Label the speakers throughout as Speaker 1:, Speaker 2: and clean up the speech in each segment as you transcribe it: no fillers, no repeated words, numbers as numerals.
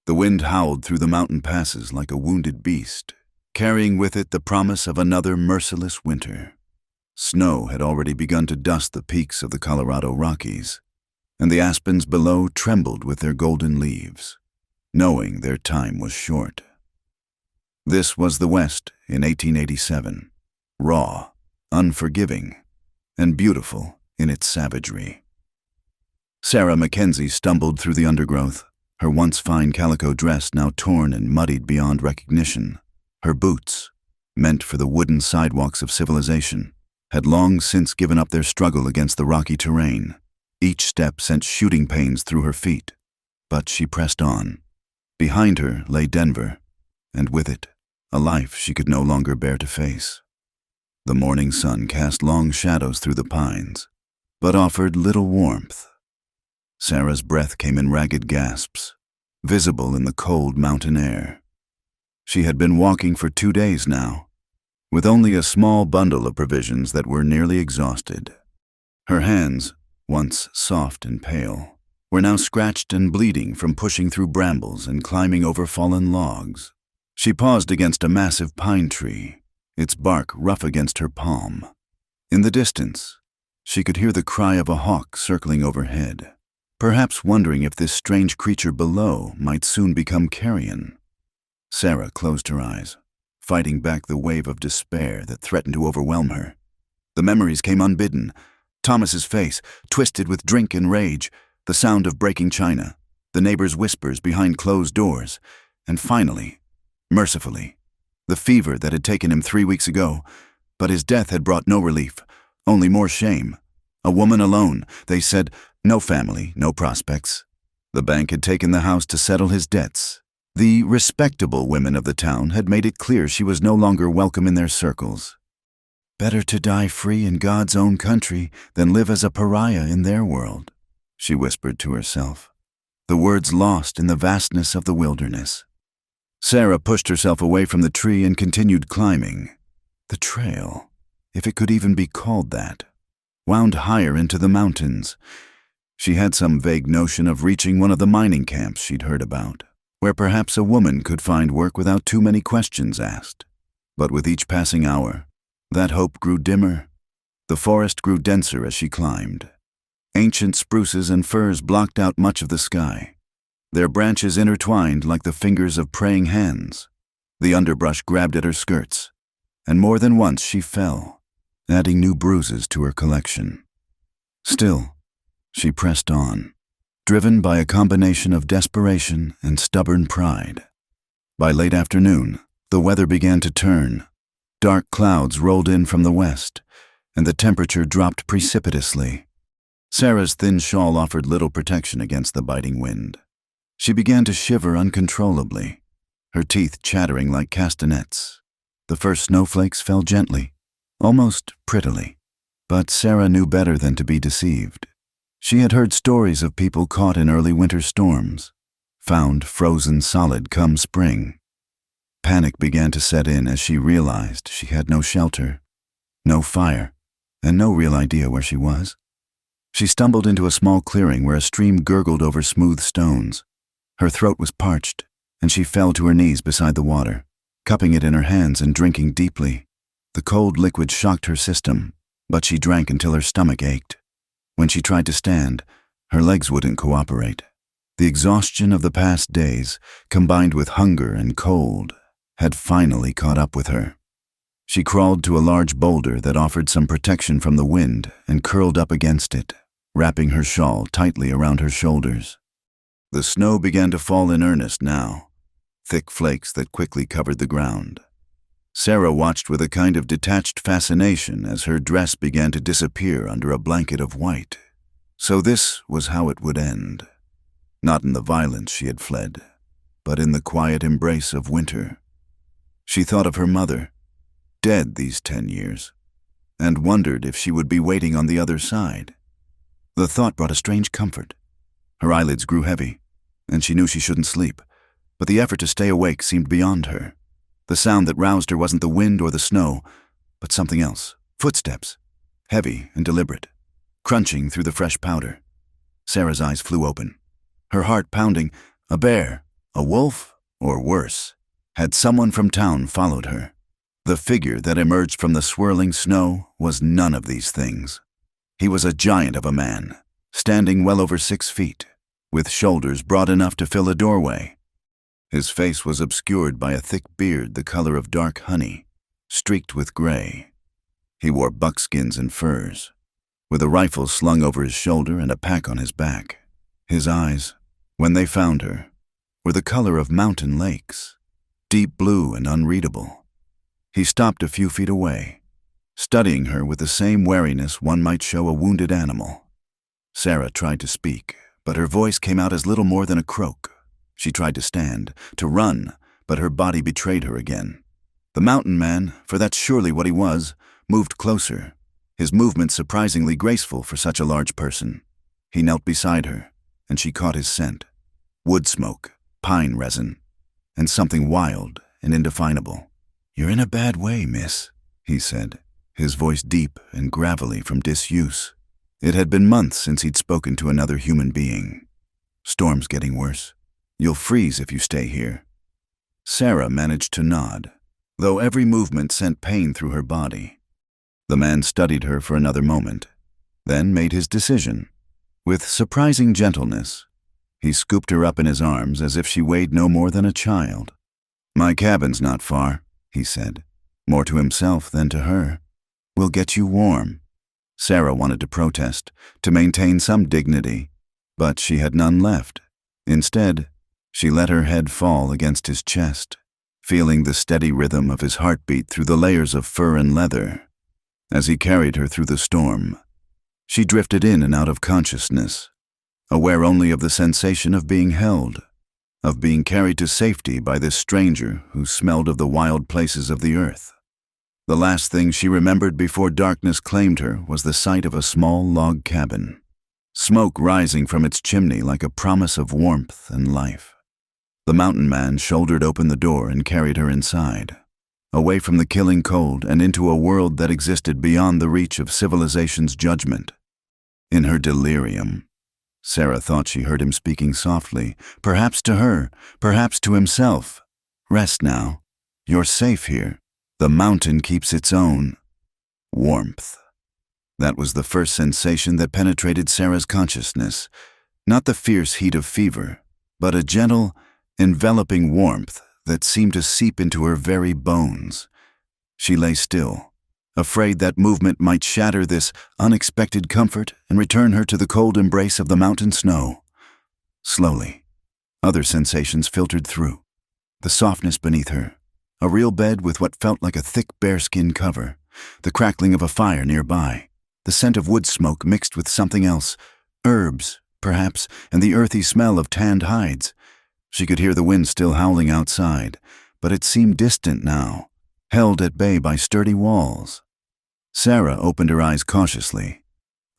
Speaker 1: The wind howled through the mountain passes like a wounded beast, carrying with it the promise of another merciless winter. Snow had already begun to dust the peaks of the Colorado Rockies, and the aspens below trembled with their golden leaves, knowing their time was short. This was the West in 1887, raw, unforgiving, and beautiful in its savagery. Sarah Mackenzie stumbled through the undergrowth, her once fine calico dress now torn and muddied beyond recognition. Her boots, meant for the wooden sidewalks of civilization, had long since given up their struggle against the rocky terrain. Each step sent shooting pains through her feet, but she pressed on. Behind her lay Denver, and with it, a life she could no longer bear to face. The morning sun cast long shadows through the pines, but offered little warmth. Sarah's breath came in ragged gasps, visible in the cold mountain air. She had been walking for 2 days now, with only a small bundle of provisions that were nearly exhausted. Her hands, once soft and pale, were now scratched and bleeding from pushing through brambles and climbing over fallen logs. She paused against a massive pine tree, its bark rough against her palm. In the distance, she could hear the cry of a hawk circling overhead, perhaps wondering if this strange creature below might soon become carrion. Sarah closed her eyes, fighting back the wave of despair that threatened to overwhelm her. The memories came unbidden. Thomas's face, twisted with drink and rage, the sound of breaking china, the neighbors' whispers behind closed doors, and finally, mercifully, the fever that had taken him 3 weeks ago. But his death had brought no relief, only more shame. A woman alone, they said, no family, no prospects. The bank had taken the house to settle his debts. The respectable women of the town had made it clear she was no longer welcome in their circles. Better to die free in God's own country than live as a pariah in their world, she whispered to herself, the words lost in the vastness of the wilderness. Sarah pushed herself away from the tree and continued climbing. The trail, if it could even be called that, wound higher into the mountains. She had some vague notion of reaching one of the mining camps she'd heard about, where perhaps a woman could find work without too many questions asked. But with each passing hour, that hope grew dimmer. The forest grew denser as she climbed. Ancient spruces and firs blocked out much of the sky, their branches intertwined like the fingers of praying hands. The underbrush grabbed at her skirts, and more than once she fell, adding new bruises to her collection. Still, she pressed on, driven by a combination of desperation and stubborn pride. By late afternoon, the weather began to turn. Dark clouds rolled in from the west, and the temperature dropped precipitously. Sarah's thin shawl offered little protection against the biting wind. She began to shiver uncontrollably, her teeth chattering like castanets. The first snowflakes fell gently, almost prettily, but Sarah knew better than to be deceived. She had heard stories of people caught in early winter storms, found frozen solid come spring. Panic began to set in as she realized she had no shelter, no fire, and no real idea where she was. She stumbled into a small clearing where a stream gurgled over smooth stones. Her throat was parched, and she fell to her knees beside the water, cupping it in her hands and drinking deeply. The cold liquid shocked her system, but she drank until her stomach ached. When she tried to stand, her legs wouldn't cooperate. The exhaustion of the past days, combined with hunger and cold, had finally caught up with her. She crawled to a large boulder that offered some protection from the wind and curled up against it, wrapping her shawl tightly around her shoulders. The snow began to fall in earnest now, thick flakes that quickly covered the ground. Sarah watched with a kind of detached fascination as her dress began to disappear under a blanket of white. So this was how it would end. Not in the violence she had fled, but in the quiet embrace of winter. She thought of her mother, dead these 10 years, and wondered if she would be waiting on the other side. The thought brought a strange comfort. Her eyelids grew heavy, and she knew she shouldn't sleep, but the effort to stay awake seemed beyond her. The sound that roused her wasn't the wind or the snow, but something else. Footsteps, heavy and deliberate, crunching through the fresh powder. Sarah's eyes flew open, her heart pounding. A bear, A wolf, or worse, had someone from town followed her? The figure that emerged from the swirling snow was none of these things. He was a giant of a man, standing well over 6 feet, with shoulders broad enough to fill a doorway. His face was obscured by a thick beard the color of dark honey, streaked with gray. He wore buckskins and furs, with a rifle slung over his shoulder and a pack on his back. His eyes, when they found her, were the color of mountain lakes, deep blue and unreadable. He stopped a few feet away, studying her with the same wariness one might show a wounded animal. Sarah tried to speak, but her voice came out as little more than a croak. She tried to stand, to run, but her body betrayed her again. The mountain man, for that's surely what he was, moved closer, his movements surprisingly graceful for such a large person. He knelt beside her, and she caught his scent. Wood smoke, pine resin, and something wild and indefinable. "You're in a bad way, miss," he said, his voice deep and gravelly from disuse. It had been months since he'd spoken to another human being. "Storm's getting worse. You'll freeze if you stay here." Sarah managed to nod, though every movement sent pain through her body. The man studied her for another moment, then made his decision. With surprising gentleness, he scooped her up in his arms as if she weighed no more than a child. "My cabin's not far," he said, more to himself than to her. "We'll get you warm." Sarah wanted to protest, to maintain some dignity, but she had none left. Instead, she let her head fall against his chest, feeling the steady rhythm of his heartbeat through the layers of fur and leather. As he carried her through the storm, she drifted in and out of consciousness, aware only of the sensation of being held, of being carried to safety by this stranger who smelled of the wild places of the earth. The last thing she remembered before darkness claimed her was the sight of a small log cabin, smoke rising from its chimney like a promise of warmth and life. The mountain man shouldered open the door and carried her inside, away from the killing cold and into a world that existed beyond the reach of civilization's judgment. In her delirium, Sarah thought she heard him speaking softly, perhaps to her, perhaps to himself. "Rest now. You're safe here. The mountain keeps its own." Warmth. That was the first sensation that penetrated Sarah's consciousness, not the fierce heat of fever, but a gentle, enveloping warmth that seemed to seep into her very bones. She lay still, afraid that movement might shatter this unexpected comfort and return her to the cold embrace of the mountain snow. Slowly, other sensations filtered through. The softness beneath her, a real bed with what felt like a thick bearskin cover, the crackling of a fire nearby, the scent of wood smoke mixed with something else, herbs, perhaps, and the earthy smell of tanned hides. She could hear the wind still howling outside, but it seemed distant now, held at bay by sturdy walls. Sarah opened her eyes cautiously.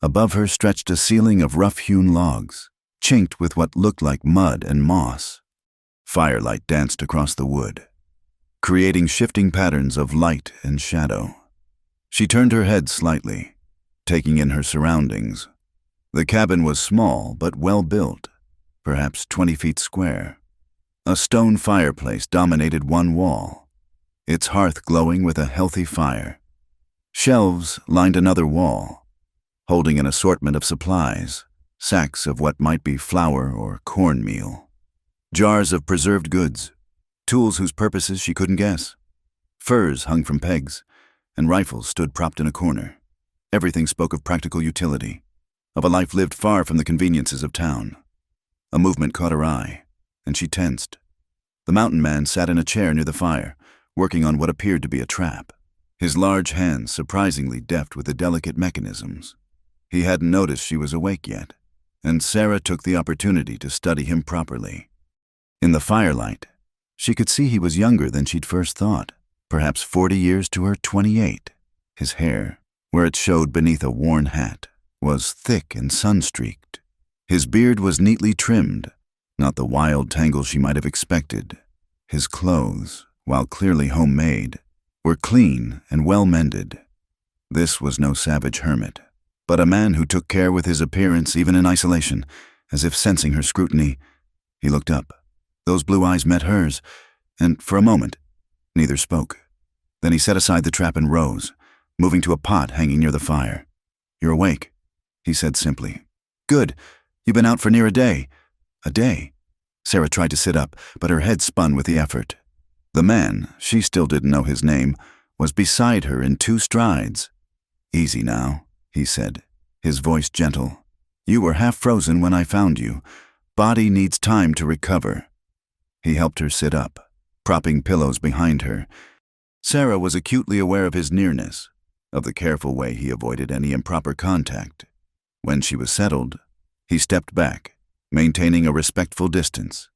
Speaker 1: Above her stretched a ceiling of rough-hewn logs, chinked with what looked like mud and moss. Firelight danced across the wood, creating shifting patterns of light and shadow. She turned her head slightly, taking in her surroundings. The cabin was small but well built, perhaps 20 feet square. A stone fireplace dominated one wall, its hearth glowing with a healthy fire. Shelves lined another wall, holding an assortment of supplies, sacks of what might be flour or cornmeal, jars of preserved goods, tools whose purposes she couldn't guess. Furs hung from pegs, and rifles stood propped in a corner. Everything spoke of practical utility, of a life lived far from the conveniences of town. A movement caught her eye, and she tensed. The mountain man sat in a chair near the fire, working on what appeared to be a trap, his large hands surprisingly deft with the delicate mechanisms. He hadn't noticed she was awake yet, and Sarah took the opportunity to study him properly. In the firelight, she could see he was younger than she'd first thought, perhaps 40 years to her 28. His hair, where it showed beneath a worn hat, was thick and sun-streaked. His beard was neatly trimmed, not the wild tangle she might have expected. His clothes, while clearly homemade, were clean and well-mended. This was no savage hermit, but a man who took care with his appearance even in isolation. As if sensing her scrutiny, he looked up, Those blue eyes met hers, and for a moment, neither spoke. Then he set aside the trap and rose, moving to a pot hanging near the fire. "You're awake," he said simply. "Good. You've been out for near a day." "A day?" Sarah tried to sit up, but her head spun with the effort. The man, she still didn't know his name, was beside her in 2 strides. "Easy now," he said, his voice gentle. "You were half frozen when I found you. Body needs time to recover." He helped her sit up, propping pillows behind her. Sarah was acutely aware of his nearness, of the careful way he avoided any improper contact. When she was settled, he stepped back, maintaining a respectful distance.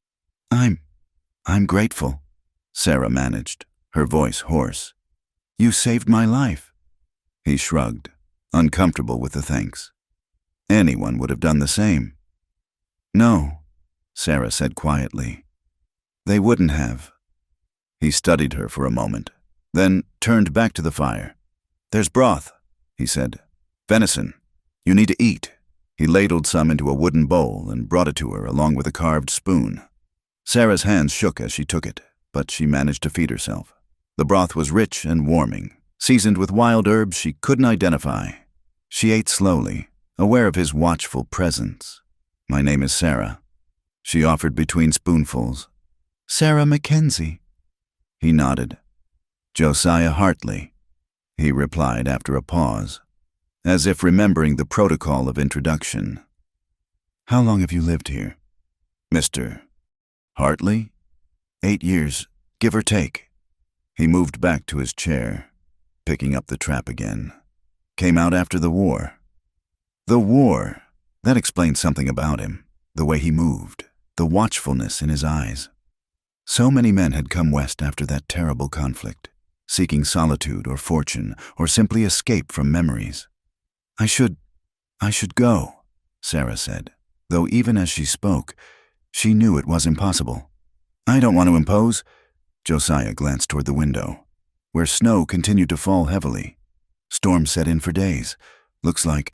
Speaker 1: I'm grateful," Sarah managed, her voice hoarse. "You saved my life." He shrugged, uncomfortable with the thanks. Anyone would have done the same. "No," Sarah said quietly. "They wouldn't have." He studied her for a moment, then turned back to the fire. "There's broth," he said. "Venison. You need to eat." He ladled some into a wooden bowl and brought it to her along with a carved spoon. Sarah's hands shook as she took it, but she managed to feed herself. The broth was rich and warming, seasoned with wild herbs she couldn't identify. She ate slowly, aware of his watchful presence. "My name is Sarah," she offered between spoonfuls. "Sarah Mackenzie." He nodded. "Josiah Hartley," he replied after a pause, as if remembering the protocol of introduction. "How long have you lived here?" "Mr. Hartley? 8 years, give or take." He moved back to his chair, picking up the trap again. "Came out after the war." The war, that explained something about him, the way he moved, the watchfulness in his eyes. So many men had come west after that terrible conflict, seeking solitude or fortune, or simply escape from memories. I should go," Sarah said, though even as she spoke, she knew it was impossible. "I don't want to impose." Josiah glanced toward the window, where snow continued to fall heavily. Storm set in for days. "Looks like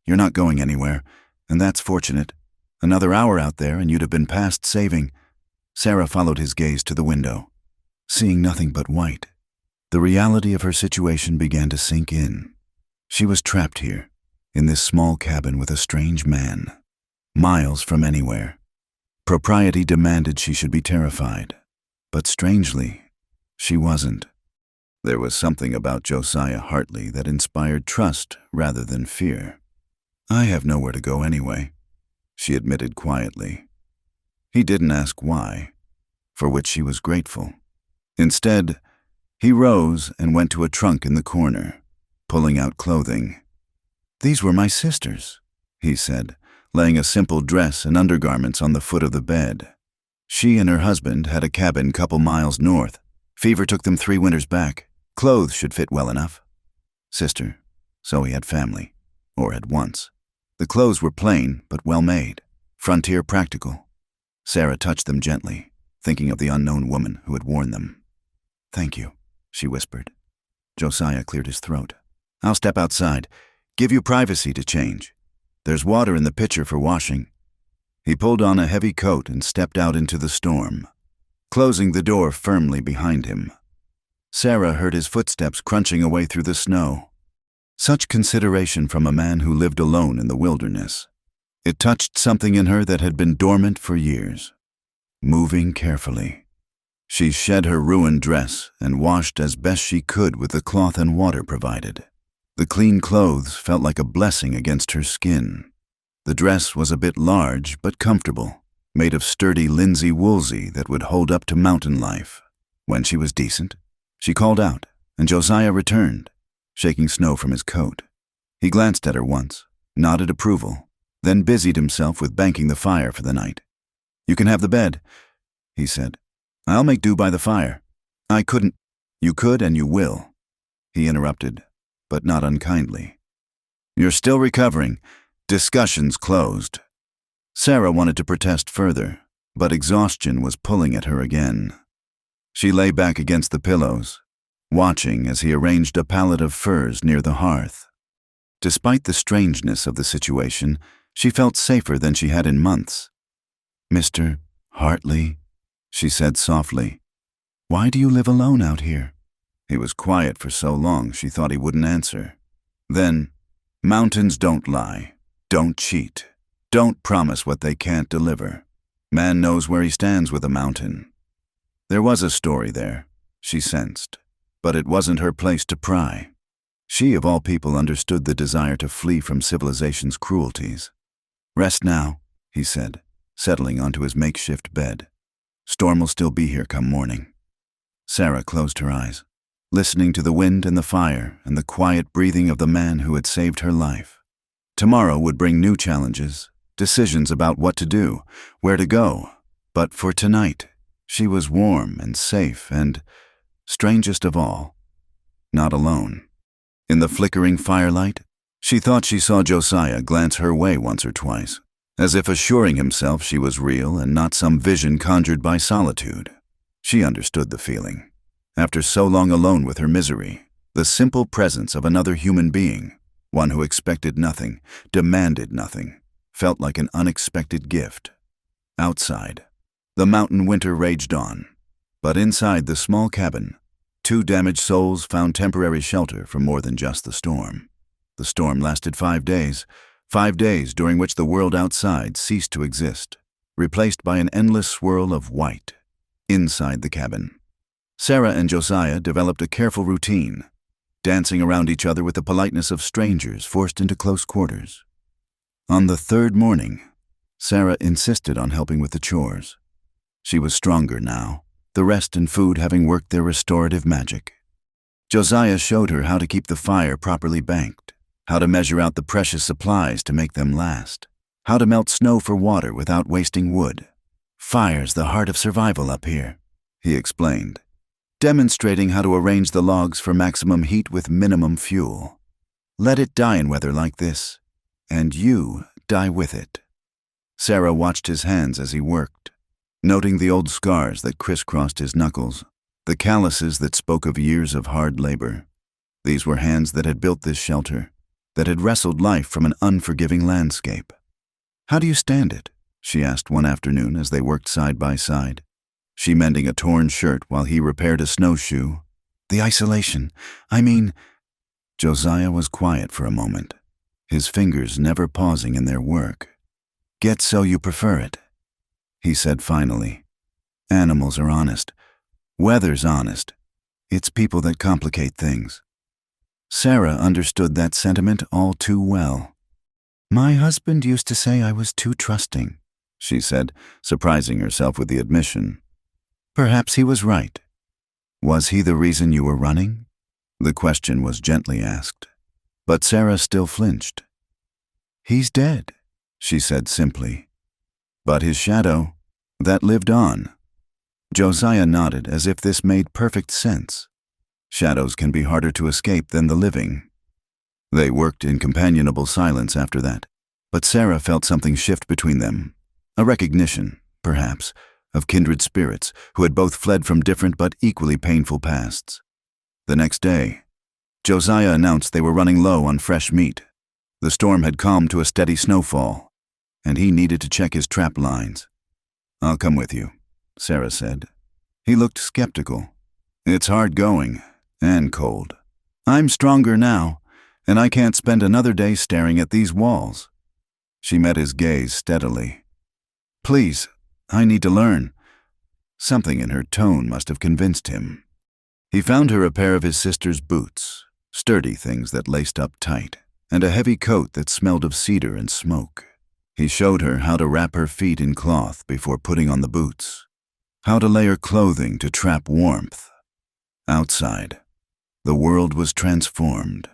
Speaker 1: you're not going anywhere, and that's fortunate. Another hour out there and you'd have been past saving." Sarah followed his gaze to the window, seeing nothing but white. The reality of her situation began to sink in. She was trapped here, in this small cabin with a strange man, miles from anywhere. Propriety demanded she should be terrified, but strangely, she wasn't. There was something about Josiah Hartley that inspired trust rather than fear. "I have nowhere to go anyway," she admitted quietly. He didn't ask why, for which she was grateful. Instead, he rose and went to a trunk in the corner, pulling out clothing. "These were my sisters," he said, laying a simple dress and undergarments on the foot of the bed. She and her husband had a cabin couple miles north. Fever took them 3 winters back. Clothes should fit well enough. Sister, so he had family, or had once. The clothes were plain but well made, frontier practical. Sarah touched them gently, thinking of the unknown woman who had worn them. "Thank you," she whispered. Josiah cleared his throat. "I'll step outside. Give you privacy to change. There's water in the pitcher for washing." He pulled on a heavy coat and stepped out into the storm, closing the door firmly behind him. Sarah heard his footsteps crunching away through the snow. Such consideration from a man who lived alone in the wilderness. It touched something in her that had been dormant for years. Moving carefully, she shed her ruined dress and washed as best she could with the cloth and water provided. The clean clothes felt like a blessing against her skin. The dress was a bit large but comfortable, made of sturdy linsey woolsey that would hold up to mountain life. When she was decent, she called out, and Josiah returned, shaking snow from his coat. He glanced at her once, nodded approval, then busied himself with banking the fire for the night. "You can have the bed," he said. "I'll make do by the fire." "I couldn't." "You could and you will," he interrupted, but not unkindly. "You're still recovering. Discussions closed." Sarah wanted to protest further, but exhaustion was pulling at her again. She lay back against the pillows, watching as he arranged a pallet of furs near the hearth. Despite the strangeness of the situation, she felt safer than she had in months. "Mr. Hartley," She said softly, "Why do you live alone out here?" He was quiet for so long she thought he wouldn't answer. Then, "Mountains don't lie, don't cheat, don't promise what they can't deliver. Man knows where he stands with a mountain." There was a story there, she sensed, but it wasn't her place to pry. She, of all people, understood the desire to flee from civilization's cruelties. "Rest now," he said, settling onto his makeshift bed. "Storm will still be here come morning." Sarah closed her eyes, listening to the wind and the fire and the quiet breathing of the man who had saved her life. Tomorrow would bring new challenges, decisions about what to do, where to go, but for tonight, she was warm and safe and, strangest of all, not alone. In the flickering firelight, she thought she saw Josiah glance her way once or twice, as if assuring himself she was real and not some vision conjured by solitude. She understood the feeling. After so long alone with her misery, the simple presence of another human being, one who expected nothing, demanded nothing, felt like an unexpected gift. Outside, the mountain winter raged on, but inside the small cabin, two damaged souls found temporary shelter from more than just the storm. The storm lasted 5 days during which the world outside ceased to exist, replaced by an endless swirl of white inside the cabin. Sarah and Josiah developed a careful routine, dancing around each other with the politeness of strangers forced into close quarters. On the 3rd morning, Sarah insisted on helping with the chores. She was stronger now, the rest and food having worked their restorative magic. Josiah showed her how to keep the fire properly banked, how to measure out the precious supplies to make them last, how to melt snow for water without wasting wood. "Fire's the heart of survival up here," he explained, demonstrating how to arrange the logs for maximum heat with minimum fuel. "Let it die in weather like this, and you die with it." Sarah watched his hands as he worked, noting the old scars that crisscrossed his knuckles, the calluses that spoke of years of hard labor. These were hands that had built this shelter, that had wrestled life from an unforgiving landscape. "How do you stand it?" she asked one afternoon as they worked side by side, she mending a torn shirt while he repaired a snowshoe. "The isolation, I mean—" Josiah was quiet for a moment, his fingers never pausing in their work. "Get so you prefer it," he said finally. "Animals are honest. Weather's honest. It's people that complicate things." Sarah understood that sentiment all too well. "My husband used to say I was too trusting," she said, surprising herself with the admission. "Perhaps he was right. Was he the reason you were running?" The question was gently asked, but Sarah still flinched. "He's dead," she said simply. "But his shadow, that lived on." Josiah nodded as if this made perfect sense. Shadows can be harder to escape than the living. They worked in companionable silence after that, but Sarah felt something shift between them, a recognition, perhaps, of kindred spirits who had both fled from different but equally painful pasts. The next day, Josiah announced they were running low on fresh meat. The storm had calmed to a steady snowfall, and he needed to check his trap lines. "I'll come with you," Sarah said. He looked skeptical. "It's hard going, and cold. I'm stronger now, and I can't spend another day staring at these walls." She met his gaze steadily. "Please, I need to learn." Something in her tone must have convinced him. He found her a pair of his sister's boots, sturdy things that laced up tight, and a heavy coat that smelled of cedar and smoke. He showed her how to wrap her feet in cloth before putting on the boots, how to layer clothing to trap warmth. Outside, the world was transformed.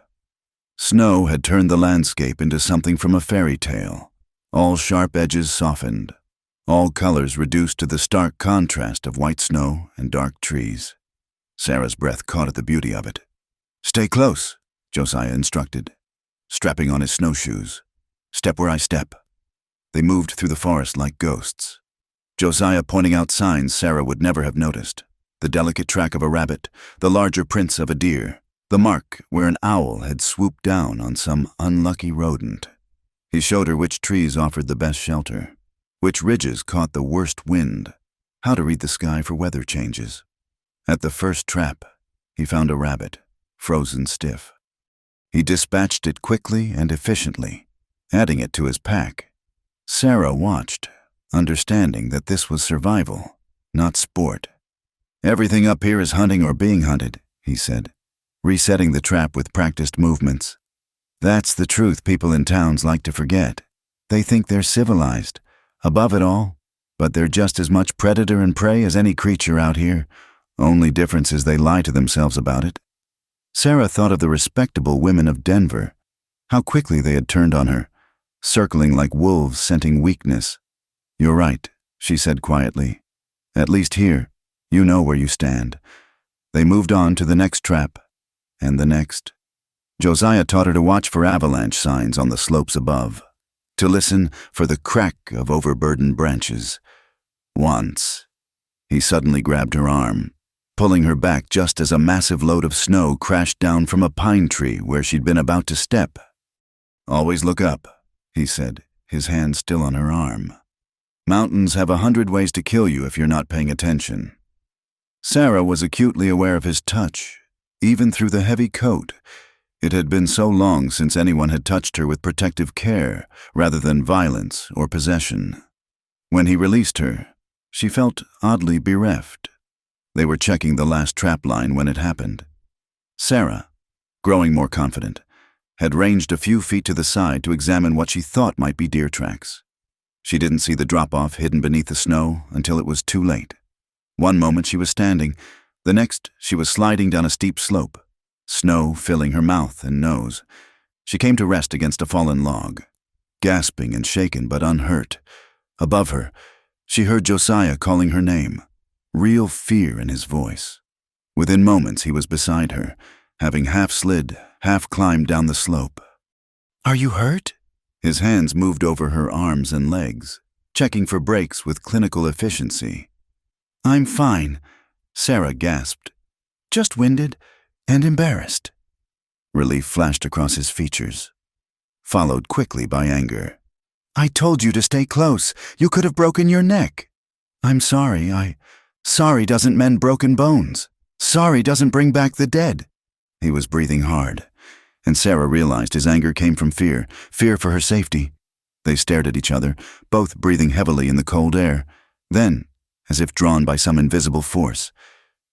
Speaker 1: Snow had turned the landscape into something from a fairy tale, all sharp edges softened, all colors reduced to the stark contrast of white snow and dark trees. Sarah's breath caught at the beauty of it. "Stay close," Josiah instructed, strapping on his snowshoes. "Step where I step." They moved through the forest like ghosts, Josiah pointing out signs Sarah would never have noticed. The delicate track of a rabbit, the larger prints of a deer, the mark where an owl had swooped down on some unlucky rodent. He showed her which trees offered the best shelter, which ridges caught the worst wind, how to read the sky for weather changes. At the first trap, he found a rabbit, frozen stiff. He dispatched it quickly and efficiently, adding it to his pack. Sarah watched, understanding that this was survival, not sport. "Everything up here is hunting or being hunted," he said, resetting the trap with practiced movements. "That's the truth people in towns like to forget. They think they're civilized, above it all, but they're just as much predator and prey as any creature out here. Only difference is they lie to themselves about it." Sarah thought of the respectable women of Denver, how quickly they had turned on her, circling like wolves scenting weakness. "You're right," she said quietly. "At least here, you know where you stand." They moved on to the next trap, and the next. Josiah taught her to watch for avalanche signs on the slopes above, to listen for the crack of overburdened branches. Once, he suddenly grabbed her arm, pulling her back just as a massive load of snow crashed down from a pine tree where she'd been about to step. "Always look up," he said, his hand still on her arm. "Mountains have 100 ways to kill you if you're not paying attention." Sarah was acutely aware of his touch, even through the heavy coat. It had been so long since anyone had touched her with protective care rather than violence or possession. When he released her, she felt oddly bereft. They were checking the last trap line when it happened. Sarah, growing more confident, had ranged a few feet to the side to examine what she thought might be deer tracks. She didn't see the drop-off hidden beneath the snow until it was too late. One moment she was standing, the next she was sliding down a steep slope, snow filling her mouth and nose. She came to rest against a fallen log, gasping and shaken but unhurt. Above her, she heard Josiah calling her name, real fear in his voice. Within moments he was beside her, having half slid, half climbed down the slope. "Are you hurt?" His hands moved over her arms and legs, checking for breaks with clinical efficiency. "I'm fine," Sarah gasped. "Just winded and embarrassed." Relief flashed across his features, followed quickly by anger. "I told you to stay close. You could have broken your neck." "I'm sorry. Sorry doesn't mend broken bones. Sorry doesn't bring back the dead." He was breathing hard, and Sarah realized his anger came from fear for her safety. They stared at each other, both breathing heavily in the cold air. Then, as if drawn by some invisible force,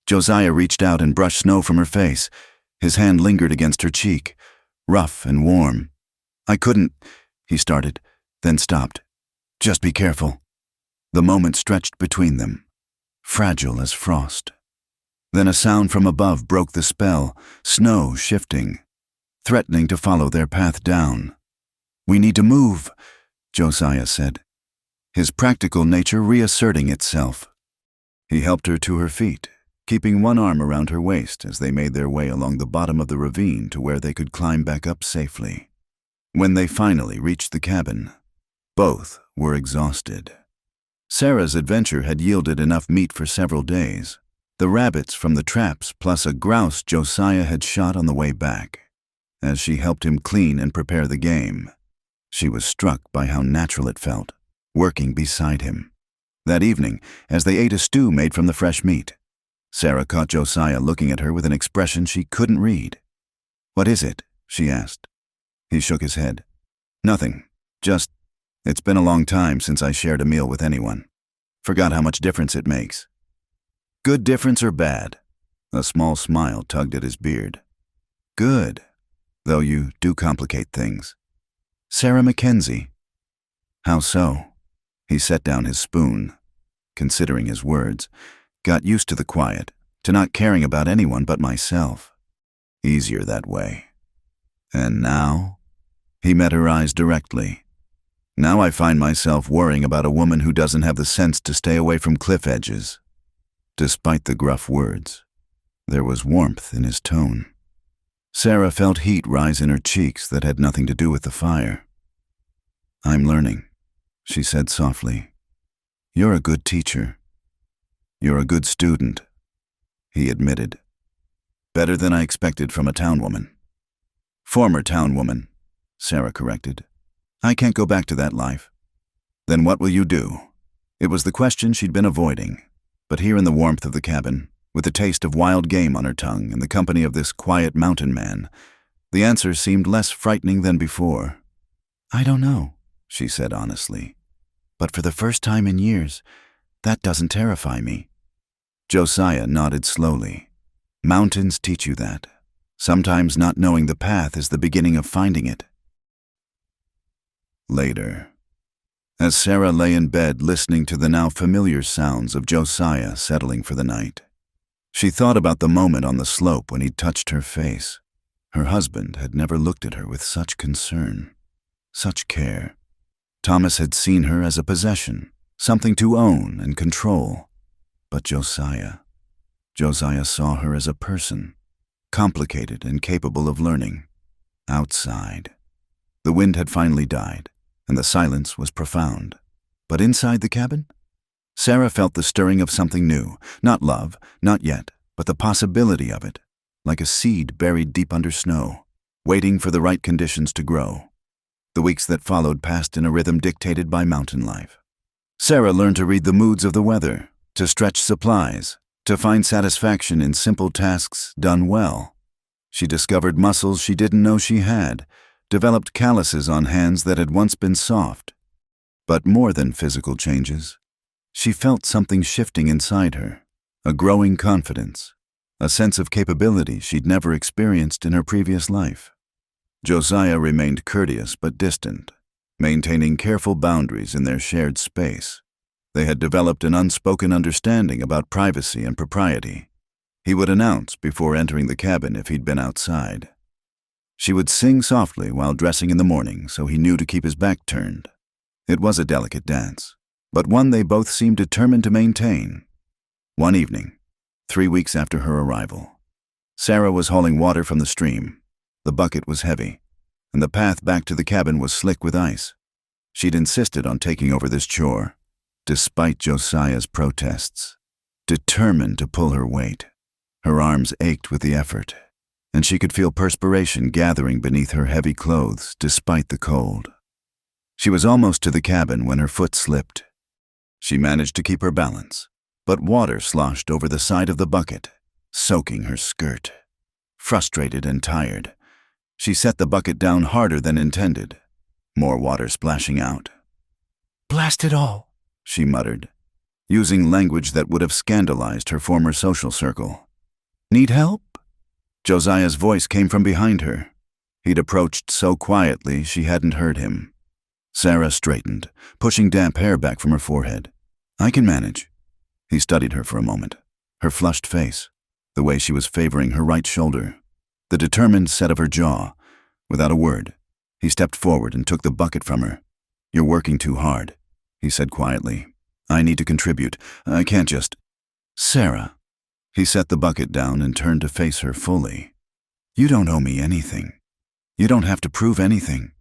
Speaker 1: Josiah reached out and brushed snow from her face. His hand lingered against her cheek, rough and warm. "I couldn't," he started, then stopped. "Just be careful." The moment stretched between them, fragile as frost. Then a sound from above broke the spell, snow shifting, threatening to follow their path down. "We need to move," Josiah said, his practical nature reasserting itself. He helped her to her feet, keeping one arm around her waist as they made their way along the bottom of the ravine to where they could climb back up safely. When they finally reached the cabin, both were exhausted. Sarah's adventure had yielded enough meat for several days, the rabbits from the traps plus a grouse Josiah had shot on the way back. As she helped him clean and prepare the game, she was struck by how natural it felt, working beside him. That evening, as they ate a stew made from the fresh meat, Sarah caught Josiah looking at her with an expression she couldn't read. "What is it?" she asked. He shook his head. "Nothing. Just, it's been a long time since I shared a meal with anyone. Forgot how much difference it makes." "Good difference or bad?" A small smile tugged at his beard. "Good, though you do complicate things." "Sarah Mackenzie." "How so?" He set down his spoon, considering his words. "Got used to the quiet, to not caring about anyone but myself. Easier that way. And now?" He met her eyes directly. "Now I find myself worrying about a woman who doesn't have the sense to stay away from cliff edges." Despite the gruff words, there was warmth in his tone. Sarah felt heat rise in her cheeks that had nothing to do with the fire. "I'm learning," she said softly. "You're a good teacher. You're a good student," he admitted. "Better than I expected from a town woman." "Former town woman," Sarah corrected. "I can't go back to that life." "Then what will you do?" It was the question she'd been avoiding. But here in the warmth of the cabin, with the taste of wild game on her tongue and the company of this quiet mountain man, the answer seemed less frightening than before. "I don't know," she said honestly. "But for the first time in years, that doesn't terrify me." Josiah nodded slowly. Mountains teach you that. Sometimes not knowing the path is the beginning of finding it. Later, as Sarah lay in bed listening to the now familiar sounds of Josiah settling for the night, she thought about the moment on the slope when he touched her face. Her husband had never looked at her with such concern, such care. Thomas had seen her as a possession, something to own and control. But Josiah saw her as a person, complicated and capable of learning. Outside, the wind had finally died, and the silence was profound. But inside the cabin, Sarah felt the stirring of something new. Not love, not yet, but the possibility of it, like a seed buried deep under snow, waiting for the right conditions to grow. The weeks that followed passed in a rhythm dictated by mountain life. Sarah learned to read the moods of the weather, to stretch supplies, to find satisfaction in simple tasks done well. She discovered muscles she didn't know she had, developed calluses on hands that had once been soft. But more than physical changes, she felt something shifting inside her, a growing confidence, a sense of capability she'd never experienced in her previous life. Josiah remained courteous but distant, maintaining careful boundaries in their shared space. They had developed an unspoken understanding about privacy and propriety. He would announce before entering the cabin if he'd been outside. She would sing softly while dressing in the morning so he knew to keep his back turned. It was a delicate dance, but one they both seemed determined to maintain. One evening, 3 weeks after her arrival, Sarah was hauling water from the stream. The bucket was heavy, and the path back to the cabin was slick with ice. She'd insisted on taking over this chore, despite Josiah's protests, determined to pull her weight. Her arms ached with the effort, and she could feel perspiration gathering beneath her heavy clothes despite the cold. She was almost to the cabin when her foot slipped. She managed to keep her balance, but water sloshed over the side of the bucket, soaking her skirt. Frustrated and tired, she set the bucket down harder than intended, more water splashing out. "Blast it all," she muttered, using language that would have scandalized her former social circle. "Need help?" Josiah's voice came from behind her. He'd approached so quietly she hadn't heard him. Sarah straightened, pushing damp hair back from her forehead. "I can manage." He studied her for a moment, her flushed face, the way she was favoring her right shoulder, the determined set of her jaw. Without a word, he stepped forward and took the bucket from her. "You're working too hard," he said quietly. "I need to contribute. I can't just—" "Sarah." He set the bucket down and turned to face her fully. "You don't owe me anything. You don't have to prove anything."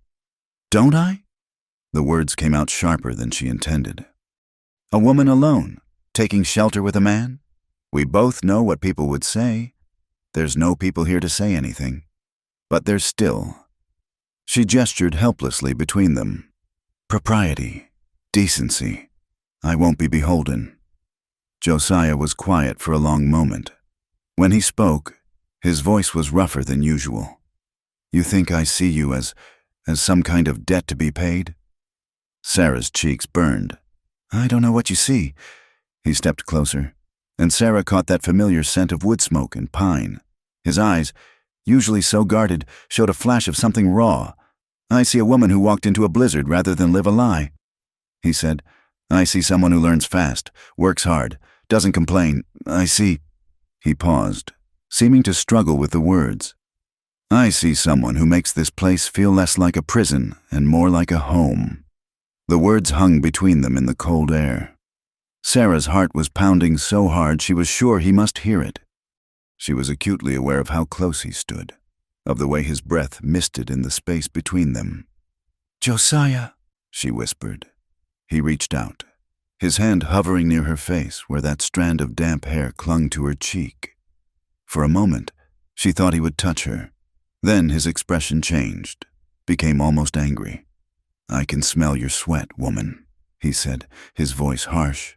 Speaker 1: "Don't I?" The words came out sharper than she intended. "A woman alone, taking shelter with a man? We both know what people would say. There's no people here to say anything. But there's still." She gestured helplessly between them. "Propriety, decency. I won't be beholden." Josiah was quiet for a long moment. When he spoke, his voice was rougher than usual. "You think I see you as some kind of debt to be paid?" Sarah's cheeks burned. "I don't know what you see." He stepped closer, and Sarah caught that familiar scent of wood smoke and pine. His eyes, usually so guarded, showed a flash of something raw. "I see a woman who walked into a blizzard rather than live a lie," he said. "I see someone who learns fast, works hard, doesn't complain. I see—" He paused, seeming to struggle with the words. "I see someone who makes this place feel less like a prison and more like a home." The words hung between them in the cold air. Sarah's heart was pounding so hard she was sure he must hear it. She was acutely aware of how close he stood, of the way his breath misted in the space between them. "Josiah," she whispered. He reached out, his hand hovering near her face where that strand of damp hair clung to her cheek. For a moment, she thought he would touch her. Then his expression changed, became almost angry. "I can smell your sweat, woman," he said, his voice harsh.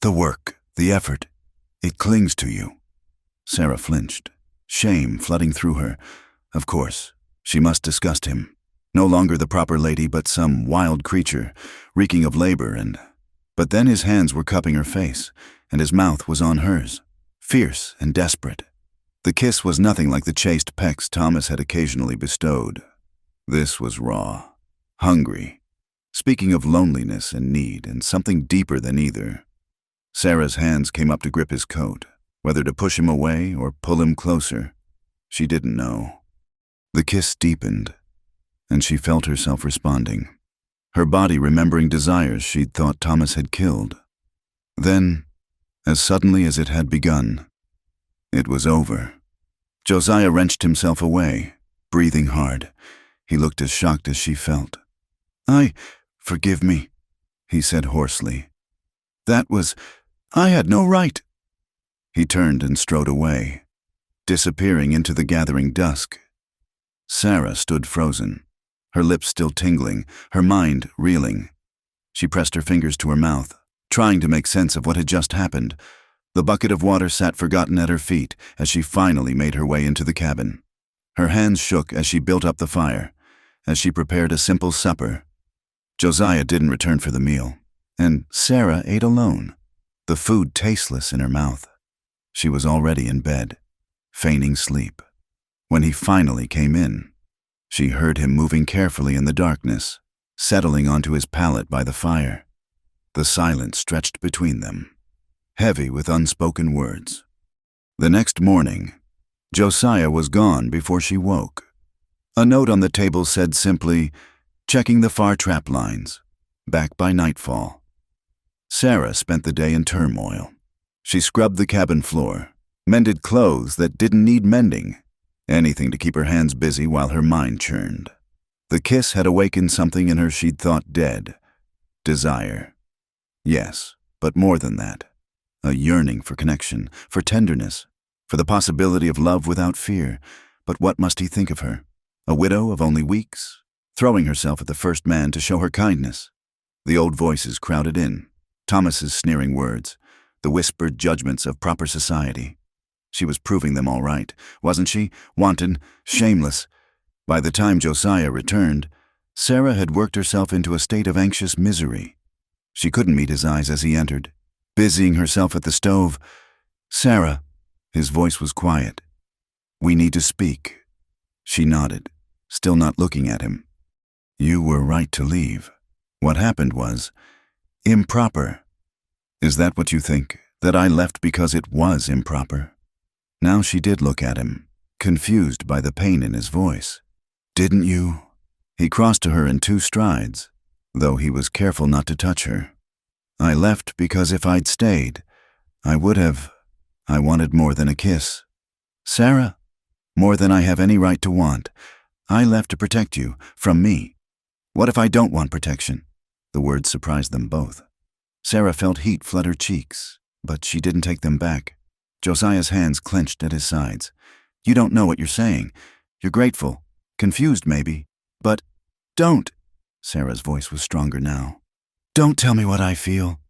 Speaker 1: "The work," The effort, it clings to you. Sarah flinched, shame flooding through her. Of course, she must disgust him. No longer the proper lady, but some wild creature, reeking of labor But then his hands were cupping her face, and his mouth was on hers, fierce and desperate. The kiss was nothing like the chaste pecks Thomas had occasionally bestowed. This was raw, hungry, speaking of loneliness and need and something deeper than either. Sarah's hands came up to grip his coat, whether to push him away or pull him closer. She didn't know. The kiss deepened, and she felt herself responding, her body remembering desires she'd thought Thomas had killed. Then, as suddenly as it had begun, it was over. Josiah wrenched himself away, breathing hard. He looked as shocked as she felt. Forgive me, he said hoarsely. I had no right. He turned and strode away, disappearing into the gathering dusk. Sarah stood frozen, her lips still tingling, her mind reeling. She pressed her fingers to her mouth, trying to make sense of what had just happened. The bucket of water sat forgotten at her feet as she finally made her way into the cabin. Her hands shook as she built up the fire, as she prepared a simple supper. Josiah didn't return for the meal, and Sarah ate alone, the food tasteless in her mouth. She was already in bed, feigning sleep. When he finally came in, she heard him moving carefully in the darkness, settling onto his pallet by the fire. The silence stretched between them, heavy with unspoken words. The next morning, Josiah was gone before she woke. A note on the table said simply, "Checking the far trap lines. Back by nightfall." Sarah spent the day in turmoil. She scrubbed the cabin floor, mended clothes that didn't need mending, anything to keep her hands busy while her mind churned. The kiss had awakened something in her she'd thought dead. Desire. Yes, but more than that. A yearning for connection, for tenderness, for the possibility of love without fear. But what must he think of her? A widow of only weeks, throwing herself at the first man to show her kindness. The old voices crowded in, Thomas's sneering words, the whispered judgments of proper society. She was proving them all right, wasn't she? Wanton, shameless. By the time Josiah returned, Sarah had worked herself into a state of anxious misery. She couldn't meet his eyes as he entered, busying herself at the stove. "Sarah," his voice was quiet. "We need to speak." She nodded, still not looking at him. "You were right to leave. What happened was improper." "Is that what you think, that I left because it was improper?" Now she did look at him, confused by the pain in his voice. "Didn't you?" He crossed to her in 2 strides, though he was careful not to touch her. "I left because if I'd stayed, I wanted more than a kiss. Sarah, more than I have any right to want. I left to protect you, from me. What if I don't want protection?" The words surprised them both. Sarah felt heat flood her cheeks, but she didn't take them back. Josiah's hands clenched at his sides. "You don't know what you're saying. You're grateful, confused maybe, but don't." Sarah's voice was stronger now. "Don't tell me what I feel.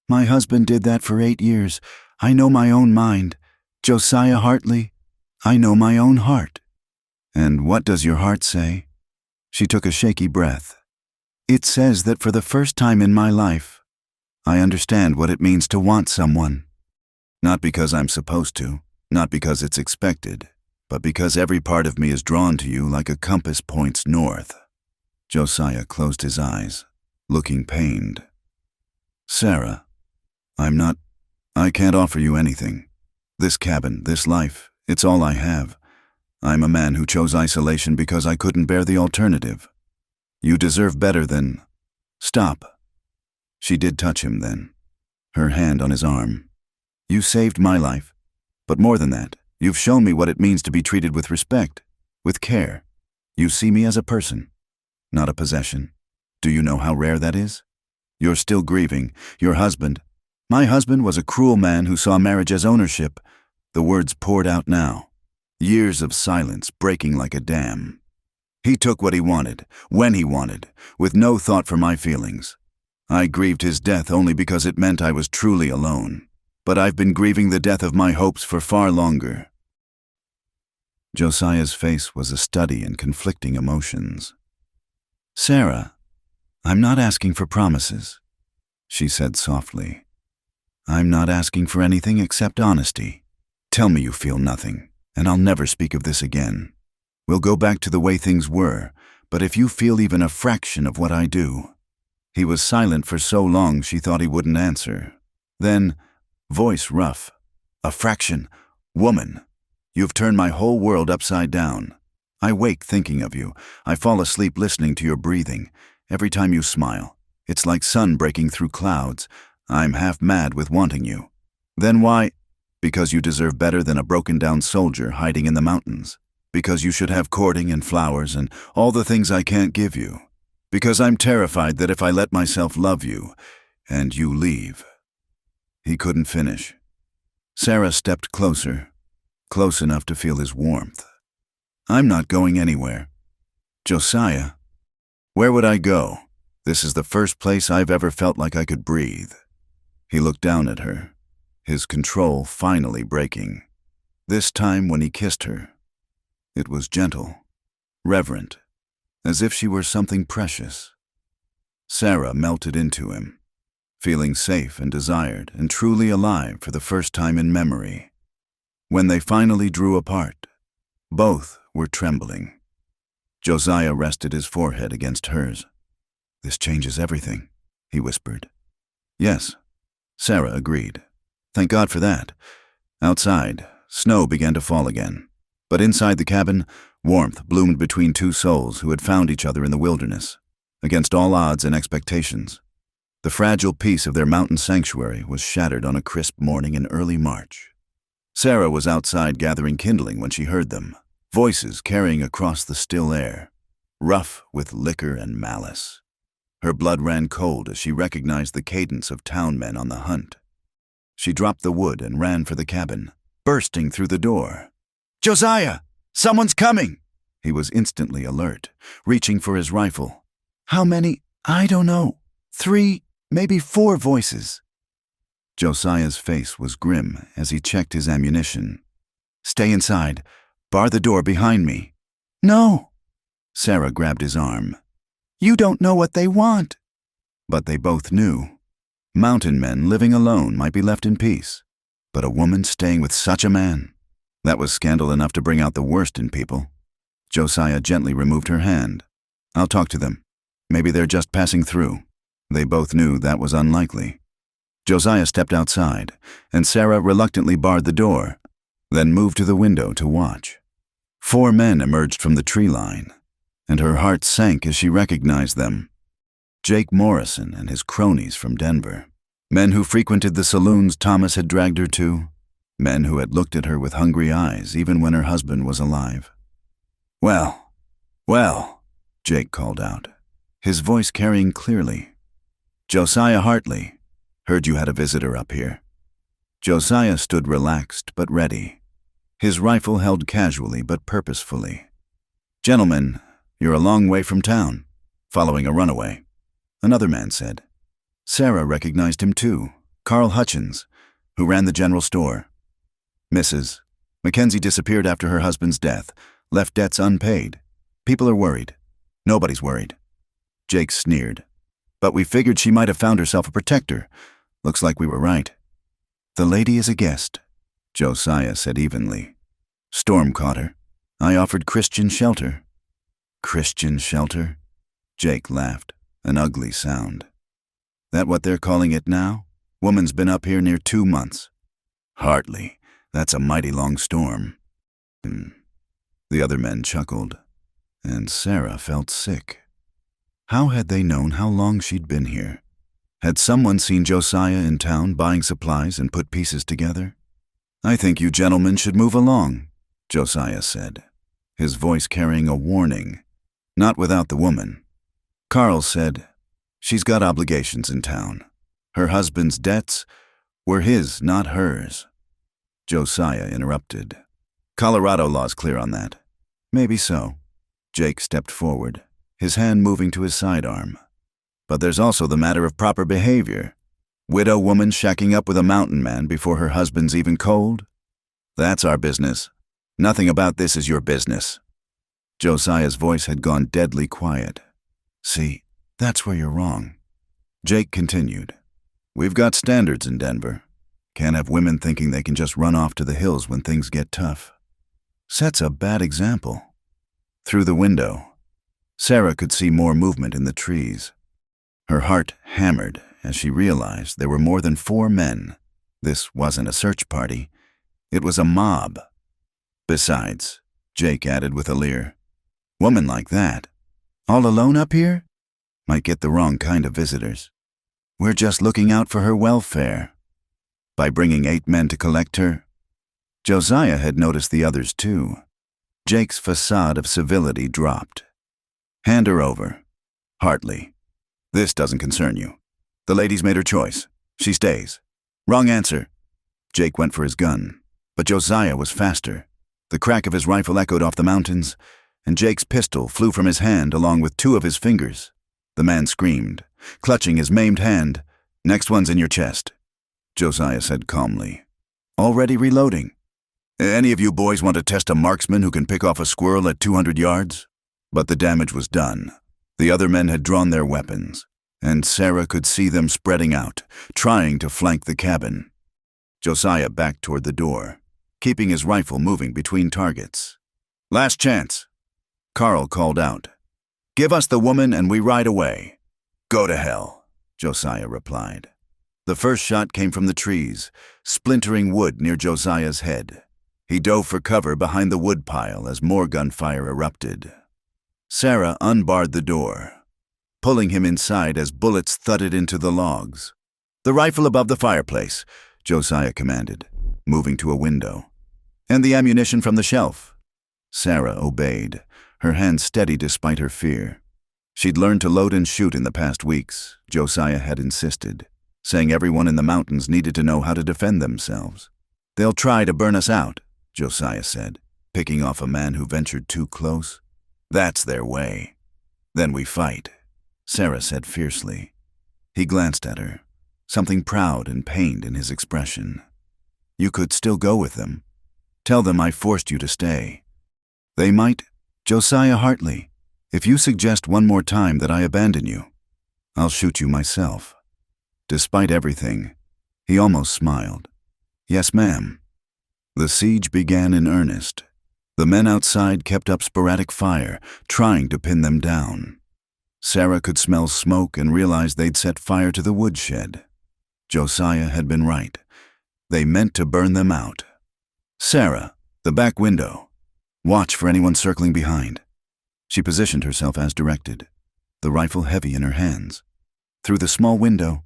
Speaker 1: My husband did that for 8 years. I know my own mind. Josiah Hartley, I know my own heart." "And what does your heart say?" She took a shaky breath. "It says that for the first time in my life, I understand what it means to want someone. Not because I'm supposed to, not because it's expected, but because every part of me is drawn to you like a compass points north." Josiah closed his eyes, looking pained. "Sarah, I can't offer you anything. This cabin, this life, it's all I have. I'm a man who chose isolation because I couldn't bear the alternative. You deserve better than—" "Stop." She did touch him then, her hand on his arm. "You saved my life, but more than that, you've shown me what it means to be treated with respect, with care. You see me as a person, not a possession. Do you know how rare that is? You're still grieving. Your husband. My husband was a cruel man who saw marriage as ownership." The words poured out now, years of silence breaking like a dam. "He took what he wanted, when he wanted, with no thought for my feelings. I grieved his death only because it meant I was truly alone. but I've been grieving the death of my hopes for far longer." Josiah's face was a study in conflicting emotions. "Sarah, I'm not asking for promises," she said softly. "I'm not asking for anything except honesty. Tell me you feel nothing, and I'll never speak of this again. We'll go back to the way things were, but if you feel even a fraction of what I do—" He was silent for so long she thought he wouldn't answer. Then, voice rough, "A fraction? Woman, you've turned my whole world upside down. I wake thinking of you. I fall asleep listening to your breathing. Every time you smile, it's like sun breaking through clouds. I'm half mad with wanting you. Then why? Because you deserve better than a broken-down soldier hiding in the mountains. Because you should have courting and flowers and all the things I can't give you. Because I'm terrified that if I let myself love you, and you leave." He couldn't finish. Sarah stepped closer, close enough to feel his warmth. "I'm not going anywhere." "Josiah, where would I go? This is the first place I've ever felt like I could breathe." He looked down at her, his control finally breaking. This time when he kissed her, it was gentle, reverent, as if she were something precious. Sarah melted into him, feeling safe and desired and truly alive for the first time in memory. When they finally drew apart, both were trembling. Josiah rested his forehead against hers. "This changes everything," he whispered. "Yes," Sarah agreed. "Thank God for that." Outside, snow began to fall again. But inside the cabin, warmth bloomed between two souls who had found each other in the wilderness, against all odds and expectations. The fragile peace of their mountain sanctuary was shattered on a crisp morning in early March. Sarah was outside gathering kindling when she heard them, voices carrying across the still air, rough with liquor and malice. Her blood ran cold as she recognized the cadence of town men on the hunt. She dropped the wood and ran for the cabin, bursting through the door. "Josiah! Someone's coming!" He was instantly alert, reaching for his rifle. "How many? I don't know. 3, maybe 4 voices." Josiah's face was grim as he checked his ammunition. "Stay inside. Bar the door behind me." "No." Sarah grabbed his arm. "You don't know what they want." But they both knew. Mountain men living alone might be left in peace, but a woman staying with such a man, that was scandal enough to bring out the worst in people. Josiah gently removed her hand. "I'll talk to them. Maybe they're just passing through." They both knew that was unlikely. Josiah stepped outside, and Sarah reluctantly barred the door, then moved to the window to watch. 4 men emerged from the tree line, and her heart sank as she recognized them. Jake Morrison and his cronies from Denver. Men who frequented the saloons Thomas had dragged her to. Men who had looked at her with hungry eyes even when her husband was alive. Well, Jake called out, his voice carrying clearly. "Josiah Hartley, heard you had a visitor up here." Josiah stood relaxed but ready, his rifle held casually but purposefully. "Gentlemen, you're a long way from town, following a runaway," another man said. Sarah recognized him too, Carl Hutchins, who ran the general store. "Mrs. Mackenzie disappeared after her husband's death, left debts unpaid. People are worried. Nobody's worried." Jake sneered. "But we figured she might have found herself a protector. Looks like we were right." "The lady is a guest," Josiah said evenly. "Storm caught her. I offered Christian shelter." "Christian shelter?" Jake laughed, an ugly sound. "That what they're calling it now? Woman's been up here near 2 months." "Hardly. That's a mighty long storm." The other men chuckled, and Sarah felt sick. How had they known how long she'd been here? Had someone seen Josiah in town buying supplies and put pieces together? "I think you gentlemen should move along," Josiah said, his voice carrying a warning, not without the woman. Carl said, "She's got obligations in town. Her husband's debts were his, not hers." Josiah interrupted. "Colorado law's clear on that." "Maybe so." Jake stepped forward, his hand moving to his sidearm. "But there's also the matter of proper behavior. Widow woman shacking up with a mountain man before her husband's even cold? That's our business. Nothing about this is your business. Josiah's voice had gone deadly quiet. See, that's where you're wrong. Jake continued. We've got standards in Denver. Can't have women thinking they can just run off to the hills when things get tough. Sets a bad example. Through the window, Sarah could see more movement in the trees. Her heart hammered as she realized there were more than 4 men. This wasn't a search party. It was a mob. Besides, Jake added with a leer, woman like that, all alone up here? Might get the wrong kind of visitors. We're just looking out for her welfare. By bringing 8 men to collect her, Josiah had noticed the others too. Jake's facade of civility dropped. Hand her over. Hartley. This doesn't concern you. The lady's made her choice. She stays. Wrong answer. Jake went for his gun, but Josiah was faster. The crack of his rifle echoed off the mountains, and Jake's pistol flew from his hand along with 2 of his fingers. The man screamed, clutching his maimed hand. Next one's in your chest, Josiah said calmly. Already reloading. Any of you boys want to test a marksman who can pick off a squirrel at 200 yards? But the damage was done. The other men had drawn their weapons, and Sarah could see them spreading out, trying to flank the cabin. Josiah backed toward the door, keeping his rifle moving between targets. Last chance, Carl called out. Give us the woman and we ride away. Go to hell, Josiah replied. The first shot came from the trees, splintering wood near Josiah's head. He dove for cover behind the wood pile as more gunfire erupted. Sarah unbarred the door, pulling him inside as bullets thudded into the logs. The rifle above the fireplace, Josiah commanded, moving to a window. And the ammunition from the shelf. Sarah obeyed, her hands steady despite her fear. She'd learned to load and shoot in the past weeks, Josiah had insisted, saying everyone in the mountains needed to know how to defend themselves. They'll try to burn us out, Josiah said, picking off a man who ventured too close. That's their way. Then we fight, Sarah said fiercely. He glanced at her, something proud and pained in his expression. You could still go with them. Tell them I forced you to stay. They might, Josiah Hartley, if you suggest one more time that I abandon you, I'll shoot you myself. Despite everything, he almost smiled. Yes, ma'am. The siege began in earnest. The men outside kept up sporadic fire, trying to pin them down. Sarah could smell smoke and realized they'd set fire to the woodshed. Josiah had been right. They meant to burn them out. Sarah, the back window. Watch for anyone circling behind. She positioned herself as directed, the rifle heavy in her hands. Through the small window,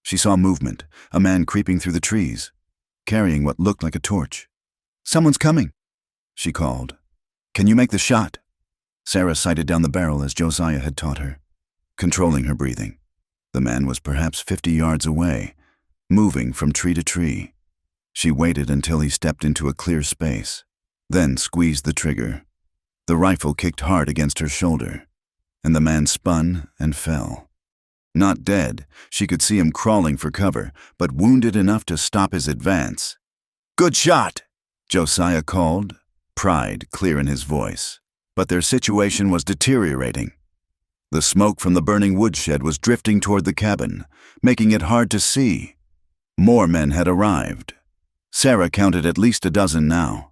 Speaker 1: she saw movement, a man creeping through the trees, carrying what looked like a torch. Someone's coming, she called. Can you make the shot? Sarah sighted down the barrel as Josiah had taught her, controlling her breathing. The man was perhaps 50 yards away, moving from tree to tree. She waited until he stepped into a clear space, then squeezed the trigger. The rifle kicked hard against her shoulder, and the man spun and fell. Not dead, she could see him crawling for cover, but wounded enough to stop his advance. Good shot, Josiah called, pride clear in his voice. But their situation was deteriorating. The smoke from the burning woodshed was drifting toward the cabin, making it hard to see. More men had arrived. Sarah counted at least a dozen now.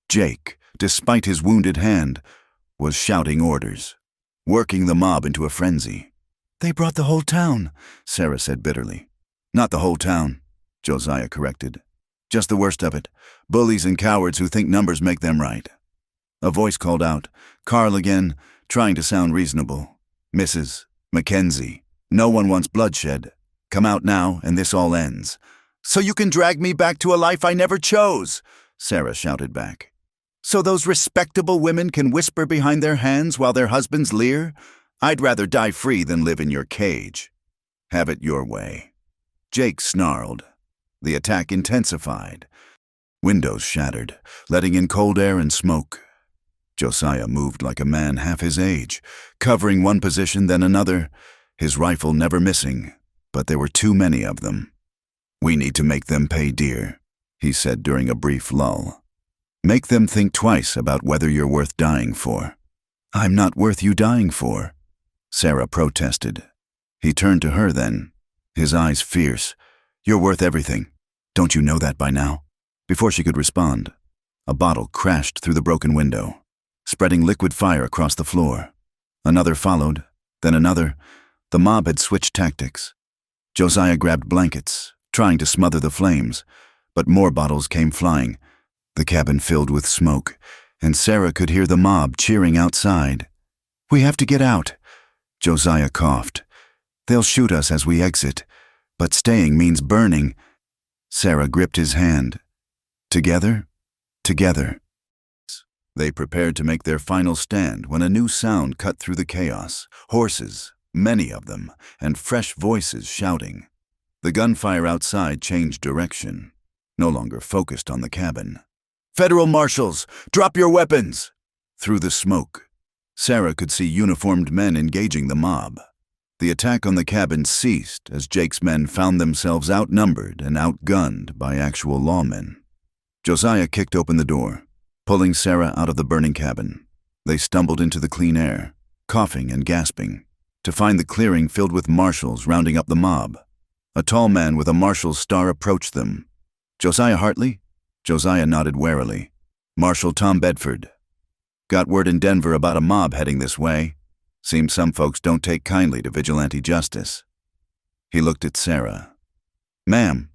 Speaker 1: Jake, despite his wounded hand, was shouting orders, working the mob into a frenzy. They brought the whole town, Sarah said bitterly. Not the whole town, Josiah corrected. Just the worst of it, bullies and cowards who think numbers make them right. A voice called out, Carl again, trying to sound reasonable. Mrs. Mackenzie, no one wants bloodshed. Come out now and this all ends. So you can drag me back to a life I never chose, Sarah shouted back. So those respectable women can whisper behind their hands while their husbands leer? I'd rather die free than live in your cage. Have it your way. Jake snarled. The attack intensified. Windows shattered, letting in cold air and smoke. Josiah moved like a man half his age, covering one position then another, his rifle never missing, but there were too many of them. "We need to make them pay dear," he said during a brief lull. "Make them think twice about whether you're worth dying for." "I'm not worth you dying for," Sarah protested. He turned to her then, his eyes fierce. "You're worth everything. Don't you know that by now?" Before she could respond, a bottle crashed through the broken window, spreading liquid fire across the floor. Another followed, then another. The mob had switched tactics. Josiah grabbed blankets, trying to smother the flames, but more bottles came flying. The cabin filled with smoke, and Sarah could hear the mob cheering outside. "We have to get out," Josiah coughed. "They'll shoot us as we exit, but staying means burning." Sarah gripped his hand. Together, together. They prepared to make their final stand when a new sound cut through the chaos. Horses, many of them, and fresh voices shouting. The gunfire outside changed direction, no longer focused on the cabin. "Federal marshals, drop your weapons!" Through the smoke, Sarah could see uniformed men engaging the mob. The attack on the cabin ceased as Jake's men found themselves outnumbered and outgunned by actual lawmen. Josiah kicked open the door, pulling Sarah out of the burning cabin. They stumbled into the clean air, coughing and gasping, to find the clearing filled with marshals rounding up the mob. A tall man with a marshal's star approached them. "Josiah Hartley?" Josiah nodded warily. "Marshal Tom Bedford. Got word in Denver about a mob heading this way. Seems some folks don't take kindly to vigilante justice." He looked at Sarah. "Ma'am,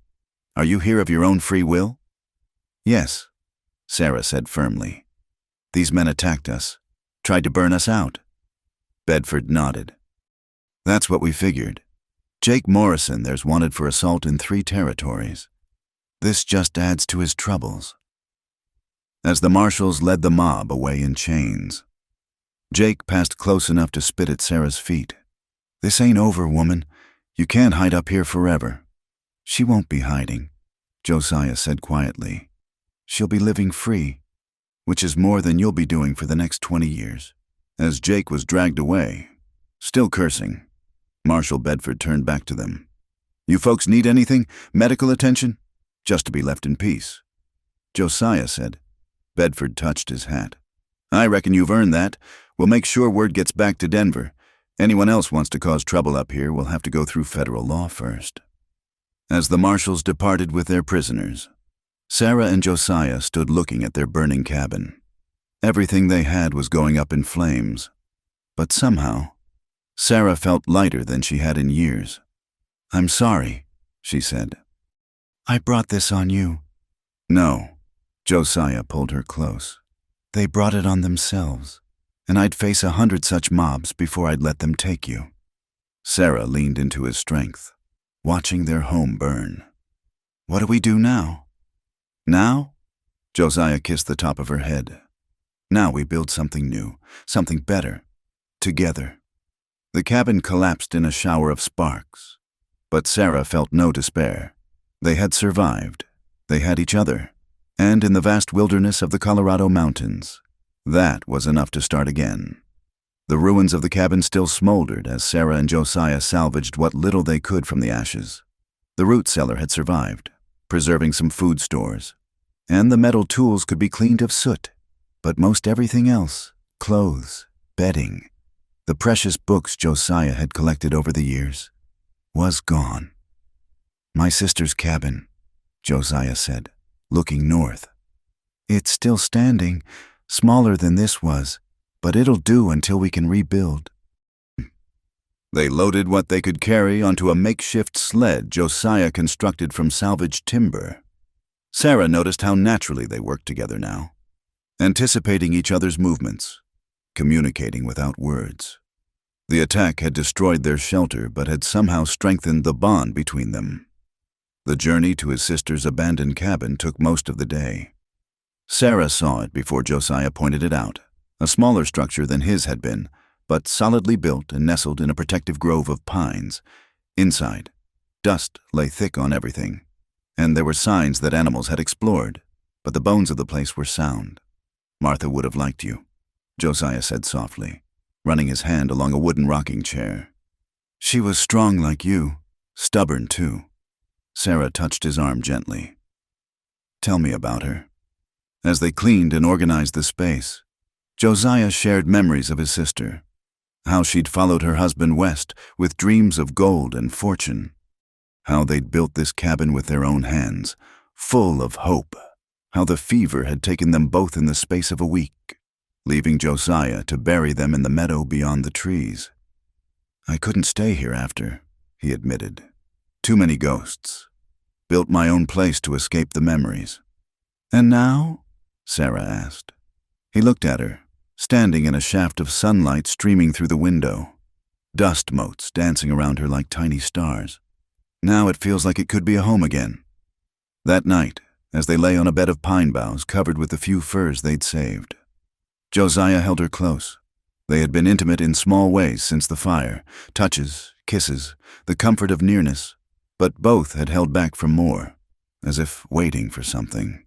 Speaker 1: are you here of your own free will?" "Yes," Sarah said firmly. "These men attacked us, tried to burn us out." Bedford nodded. "That's what we figured. Jake Morrison there's wanted for assault in 3 territories. This just adds to his troubles." As the marshals led the mob away in chains, Jake passed close enough to spit at Sarah's feet. "This ain't over, woman. You can't hide up here forever." "She won't be hiding," Josiah said quietly. "She'll be living free, which is more than you'll be doing for the next 20 years. As Jake was dragged away, still cursing, Marshal Bedford turned back to them. "You folks need anything? Medical attention? Just to be left in peace." Josiah said. Bedford touched his hat. "I reckon you've earned that. We'll make sure word gets back to Denver. Anyone else wants to cause trouble up here will have to go through federal law first." As the marshals departed with their prisoners, Sarah and Josiah stood looking at their burning cabin. Everything they had was going up in flames, but somehow, Sarah felt lighter than she had in years. "I'm sorry," she said. "I brought this on you." "No," Josiah pulled her close. "They brought it on themselves, and I'd face 100 such mobs before I'd let them take you." Sarah leaned into his strength, watching their home burn. "What do we do now?" "Now?" Josiah kissed the top of her head. "Now we build something new, something better, together." The cabin collapsed in a shower of sparks, but Sarah felt no despair. They had survived. They had each other. And in the vast wilderness of the Colorado mountains, that was enough to start again. The ruins of the cabin still smoldered as Sarah and Josiah salvaged what little they could from the ashes. The root cellar had survived, preserving some food stores, and the metal tools could be cleaned of soot. But most everything else, clothes, bedding, the precious books Josiah had collected over the years, was gone. "My sister's cabin," Josiah said, looking north. "It's still standing, smaller than this was, but it'll do until we can rebuild." They loaded what they could carry onto a makeshift sled Josiah constructed from salvaged timber. Sarah noticed how naturally they worked together now, anticipating each other's movements, communicating without words. The attack had destroyed their shelter but had somehow strengthened the bond between them. The journey to his sister's abandoned cabin took most of the day. Sarah saw it before Josiah pointed it out, a smaller structure than his had been, but solidly built and nestled in a protective grove of pines. Inside, dust lay thick on everything, and there were signs that animals had explored, but the bones of the place were sound. "Martha would have liked you," Josiah said softly, running his hand along a wooden rocking chair. "She was strong like you, Stubborn, too. Sarah touched his arm gently. Tell me about her. As they cleaned and organized the space, Josiah shared memories of his sister, how she'd followed her husband west with dreams of gold and fortune, how they'd built this cabin with their own hands, full of hope, how the fever had taken them both in the space of a week, leaving Josiah to bury them in the meadow beyond the trees. I couldn't stay here after, he admitted. Too many ghosts. Built my own place to escape the memories. And now? Sarah asked. He looked at her, standing in a shaft of sunlight streaming through the window, dust motes dancing around her like tiny stars. Now it feels like it could be a home again. That night, as they lay on a bed of pine boughs covered with the few furs they'd saved, Josiah held her close. They had been intimate in small ways since the fire, touches, kisses, the comfort of nearness, but both had held back from more, as if waiting for something.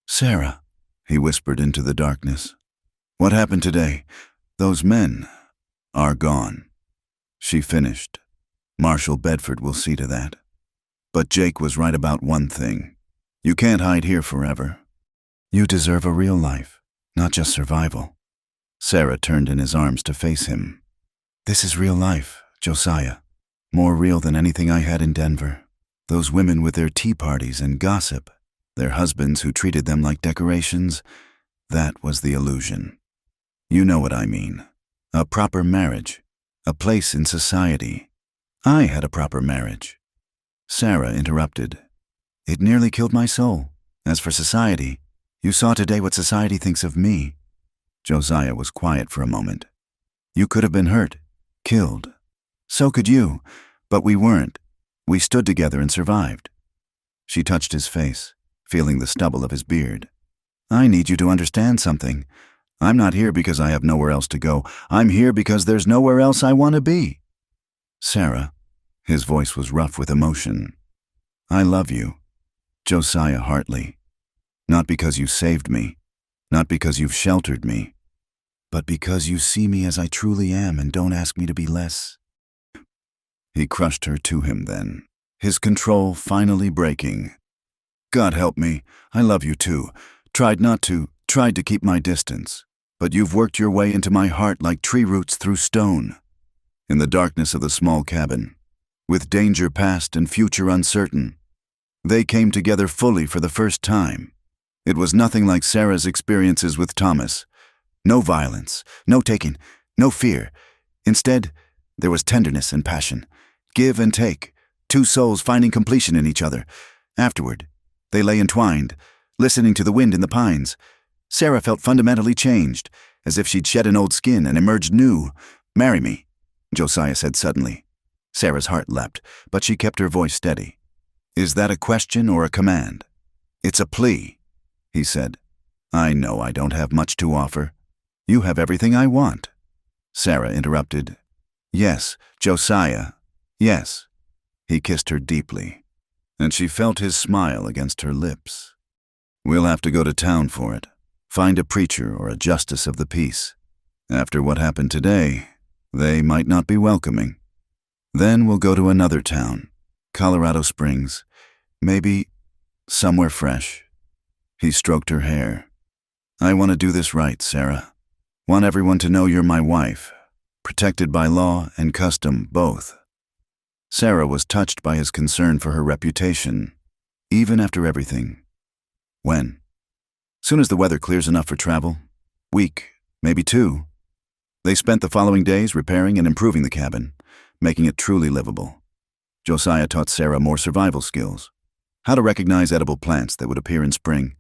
Speaker 1: Sarah, he whispered into the darkness. What happened today? Those men are gone. She finished. Marshal Bedford will see to that. But Jake was right about one thing. You can't hide here forever. You deserve a real life, not just survival. Sarah turned in his arms to face him. This is real life, Josiah. More real than anything I had in Denver. Those women with their tea parties and gossip, their husbands who treated them like decorations, that was the illusion. You know what I mean. A proper marriage, a place in society. I had a proper marriage. Sarah interrupted. It nearly killed my soul. As for society, you saw today what society thinks of me. Josiah was quiet for a moment. You could have been hurt, killed. So could you, but we weren't. We stood together and survived. She touched his face, feeling the stubble of his beard. I need you to understand something. I'm not here because I have nowhere else to go. I'm here because there's nowhere else I want to be. Sarah, his voice was rough with emotion. I love you, Josiah Hartley. Not because you saved me, not because you've sheltered me, but because you see me as I truly am and don't ask me to be less. He crushed her to him then, his control finally breaking. God help me, I love you too. Tried to keep my distance, but you've worked your way into my heart like tree roots through stone. In the darkness of the small cabin, with danger past and future uncertain, they came together fully for the first time. It was nothing like Sarah's experiences with Thomas. No violence, no taking, no fear. Instead, there was tenderness and passion. Give and take, two souls finding completion in each other. Afterward, they lay entwined, listening to the wind in the pines. Sarah felt fundamentally changed, as if she'd shed an old skin and emerged new. Marry me, Josiah said suddenly. Sarah's heart leapt, but she kept her voice steady. Is that a question or a command? It's a plea, he said. I know I don't have much to offer. You have everything I want. Sarah interrupted. Yes, Josiah, yes. He kissed her deeply, and she felt his smile against her lips. We'll have to go to town for it. Find a preacher or a justice of the peace. After what happened today, they might not be welcoming. Then we'll go to another town, Colorado Springs, maybe somewhere fresh. He stroked her hair. I want to do this right, Sarah. Want everyone to know you're my wife, protected by law and custom both. Sarah was touched by his concern for her reputation, even after everything. When? Soon as the weather clears enough for travel. Week, maybe 2. They spent the following days repairing and improving the cabin, making it truly livable. Josiah taught Sarah more survival skills. How to recognize edible plants that would appear in spring,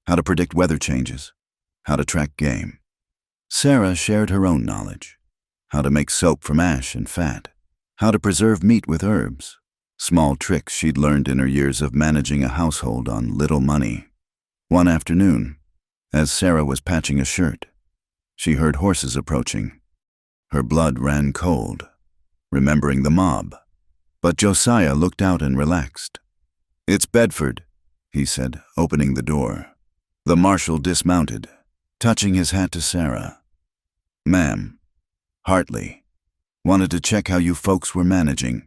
Speaker 1: how to predict weather changes, how to track game. Sarah shared her own knowledge. How to make soap from ash and fat, how to preserve meat with herbs. Small tricks she'd learned in her years of managing a household on little money. One afternoon, as Sarah was patching a shirt, she heard horses approaching. Her blood ran cold, remembering the mob. But Josiah looked out and relaxed. It's Bedford, he said, opening the door. The marshal dismounted, touching his hat to Sarah. Ma'am, Hartley, wanted to check how you folks were managing.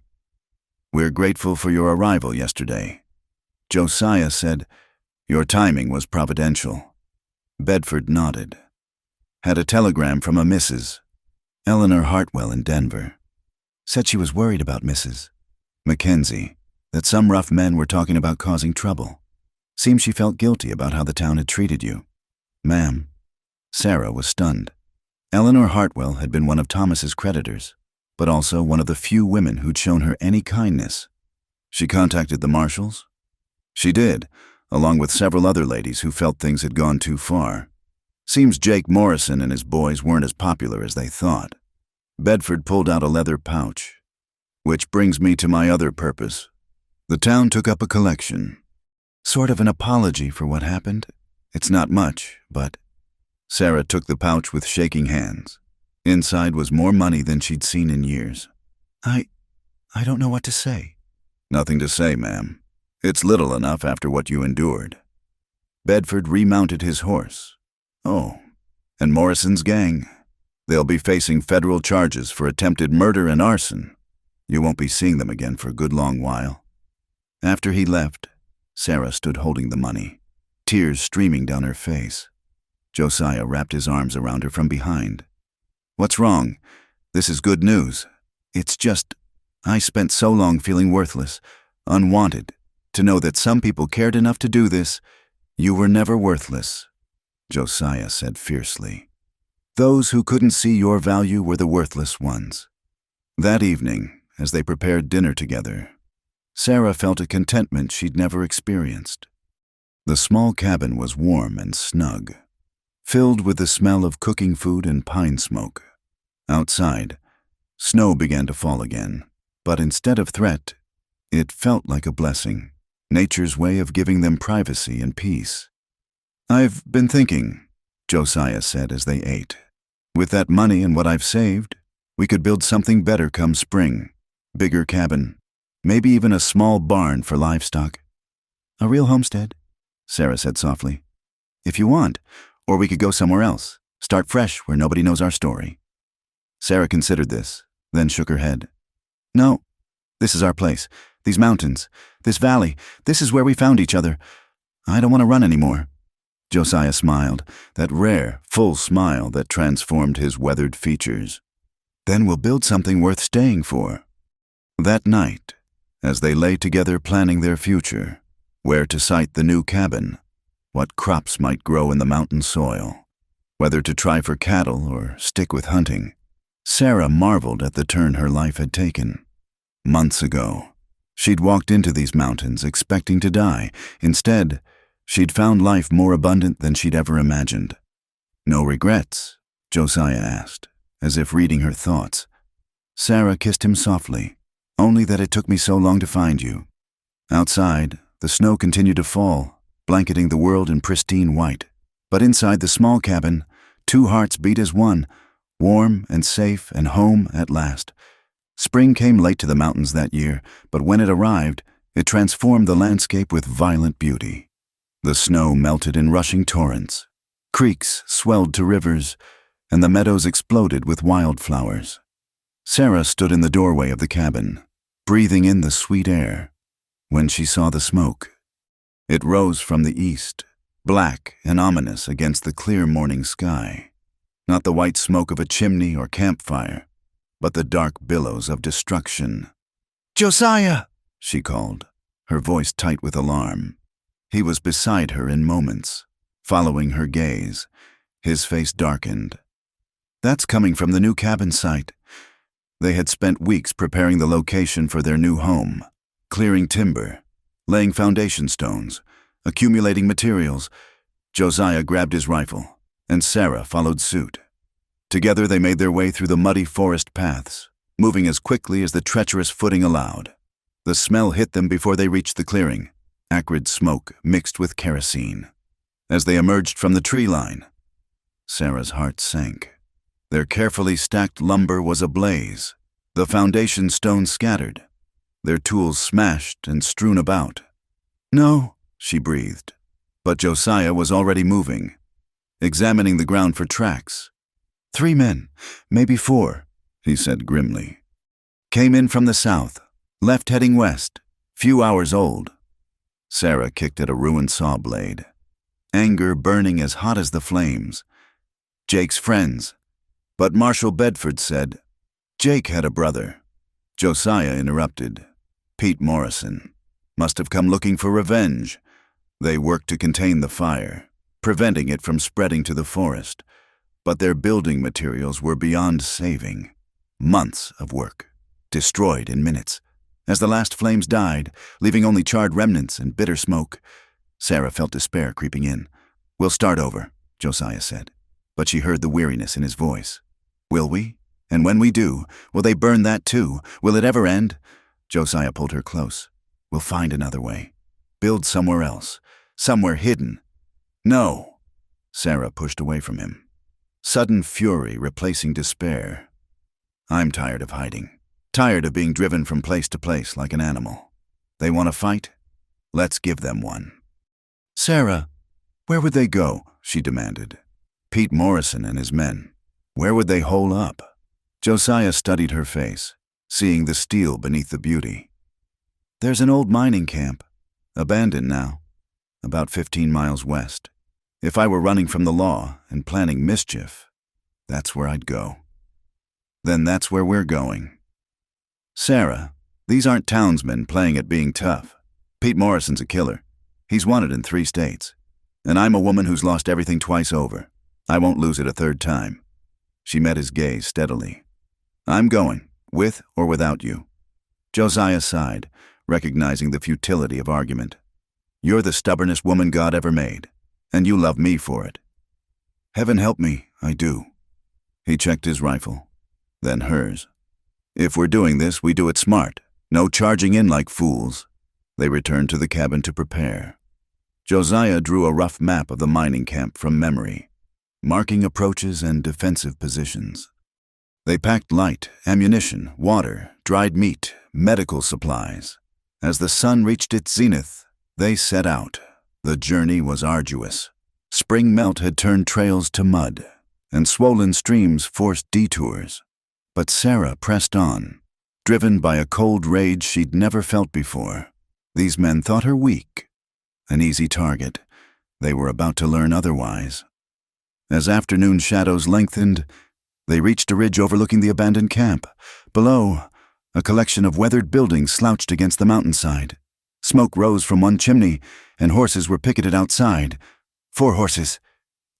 Speaker 1: "We're grateful for your arrival yesterday." Josiah said, "Your timing was providential." Bedford nodded. "Had a telegram from a Mrs. Eleanor Hartwell in Denver. Said she was worried about Mrs. Mackenzie, that some rough men were talking about causing trouble. Seems she felt guilty about how the town had treated you." "Ma'am." Sarah was stunned. Eleanor Hartwell had been one of Thomas's creditors, but also one of the few women who'd shown her any kindness. "She contacted the marshals?" "She did, along with several other ladies who felt things had gone too far. Seems Jake Morrison and his boys weren't as popular as they thought." Bedford pulled out a leather pouch. "Which brings me to my other purpose. The town took up a collection. Sort of an apology for what happened. It's not much, but..." Sarah took the pouch with shaking hands. Inside was more money than she'd seen in years. I don't know what to say." "Nothing to say, ma'am. It's little enough after what you endured." Bedford remounted his horse. "Oh, and Morrison's gang. They'll be facing federal charges for attempted murder and arson. You won't be seeing them again for a good long while." After he left, Sarah stood holding the money, tears streaming down her face. Josiah wrapped his arms around her from behind. "What's wrong? This is good news. It's just, I spent so long feeling worthless, unwanted. To know that some people cared enough to do this, you were never worthless," Josiah said fiercely. "Those who couldn't see your value were the worthless ones." That evening, as they prepared dinner together, Sarah felt a contentment she'd never experienced. The small cabin was warm and snug, filled with the smell of cooking food and pine smoke. Outside, snow began to fall again, but instead of threat, it felt like a blessing, nature's way of giving them privacy and peace. "I've been thinking," Josiah said as they ate. "With that money and what I've saved, we could build something better come spring. Bigger cabin, maybe even a small barn for livestock." "A real homestead," Sarah said softly. "If you want, or we could go somewhere else, start fresh where nobody knows our story." Sarah considered this, then shook her head. "No, this is our place. These mountains, this valley, this is where we found each other. I don't want to run anymore." Josiah smiled, that rare, full smile that transformed his weathered features. "Then we'll build something worth staying for." That night, as they lay together planning their future, where to site the new cabin, what crops might grow in the mountain soil, whether to try for cattle or stick with hunting, Sarah marveled at the turn her life had taken. Months ago, she'd walked into these mountains expecting to die. Instead, she'd found life more abundant than she'd ever imagined. "No regrets?" Josiah asked, as if reading her thoughts. Sarah kissed him softly. "Only that it took me so long to find you." Outside, the snow continued to fall, blanketing the world in pristine white. But inside the small cabin, two hearts beat as one, warm and safe and home at last. Spring came late to the mountains that year, but when it arrived, it transformed the landscape with violent beauty. The snow melted in rushing torrents. Creeks swelled to rivers, and the meadows exploded with wildflowers. Sarah stood in the doorway of the cabin, breathing in the sweet air, when she saw the smoke. It rose from the east, black and ominous against the clear morning sky. Not the white smoke of a chimney or campfire, but the dark billows of destruction. "Josiah!" she called, her voice tight with alarm. He was beside her in moments, following her gaze, his face darkened. "That's coming from the new cabin site." They had spent weeks preparing the location for their new home, clearing timber, laying foundation stones, accumulating materials. Josiah grabbed his rifle, and Sarah followed suit. Together they made their way through the muddy forest paths, moving as quickly as the treacherous footing allowed. The smell hit them before they reached the clearing, acrid smoke mixed with kerosene. As they emerged from the tree line, Sarah's heart sank. Their carefully stacked lumber was ablaze, the foundation stones scattered, their tools smashed and strewn about. "No," she breathed. But Josiah was already moving, examining the ground for tracks. "3 men, maybe 4, he said grimly. "Came in from the south, Left heading west. Few hours old. Sarah kicked at a ruined saw blade. Anger burning as hot as the flames. Jake's friends. But Marshal Bedford said, Jake had a brother. Josiah interrupted. Pete Morrison. Must have come looking for revenge. They worked to contain the fire, preventing it from spreading to the forest. But their building materials were beyond saving. Months of work, destroyed in minutes. As the last flames died, leaving only charred remnants and bitter smoke, Sarah felt despair creeping in. We'll start over, Josiah said. But she heard the weariness in his voice. Will we? And when we do, will they burn that too? Will it ever end? Josiah pulled her close. We'll find another way. Build somewhere else. Somewhere hidden. No. Sarah pushed away from him. Sudden fury replacing despair. I'm tired of hiding. Tired of being driven from place to place like an animal. They want to fight? Let's give them one. Sarah, where would they go? She demanded. Pete Morrison and his men. Where would they hole up? Josiah studied her face, seeing the steel beneath the beauty. There's an old mining camp, abandoned now, about 15 miles west. If I were running from the law and planning mischief, that's where I'd go. Then that's where we're going. Sarah, these aren't townsmen playing at being tough. Pete Morrison's a killer. He's wanted in 3 states. And I'm a woman who's lost everything twice over. I won't lose it a 3rd time. She met his gaze steadily. I'm going, with or without you. Josiah sighed, recognizing the futility of argument. You're the stubbornest woman God ever made, and you love me for it. Heaven help me, I do. He checked his rifle, then hers. If we're doing this, we do it smart. No charging in like fools. They returned to the cabin to prepare. Josiah drew a rough map of the mining camp from memory, marking approaches and defensive positions. They packed light, ammunition, water, dried meat, medical supplies. As the sun reached its zenith, they set out. The journey was arduous. Spring melt had turned trails to mud, and swollen streams forced detours. But Sarah pressed on, driven by a cold rage she'd never felt before. These men thought her weak, an easy target. They were about to learn otherwise. As afternoon shadows lengthened, they reached a ridge overlooking the abandoned camp. Below, a collection of weathered buildings slouched against the mountainside. Smoke rose from one chimney, and horses were picketed outside. 4 horses,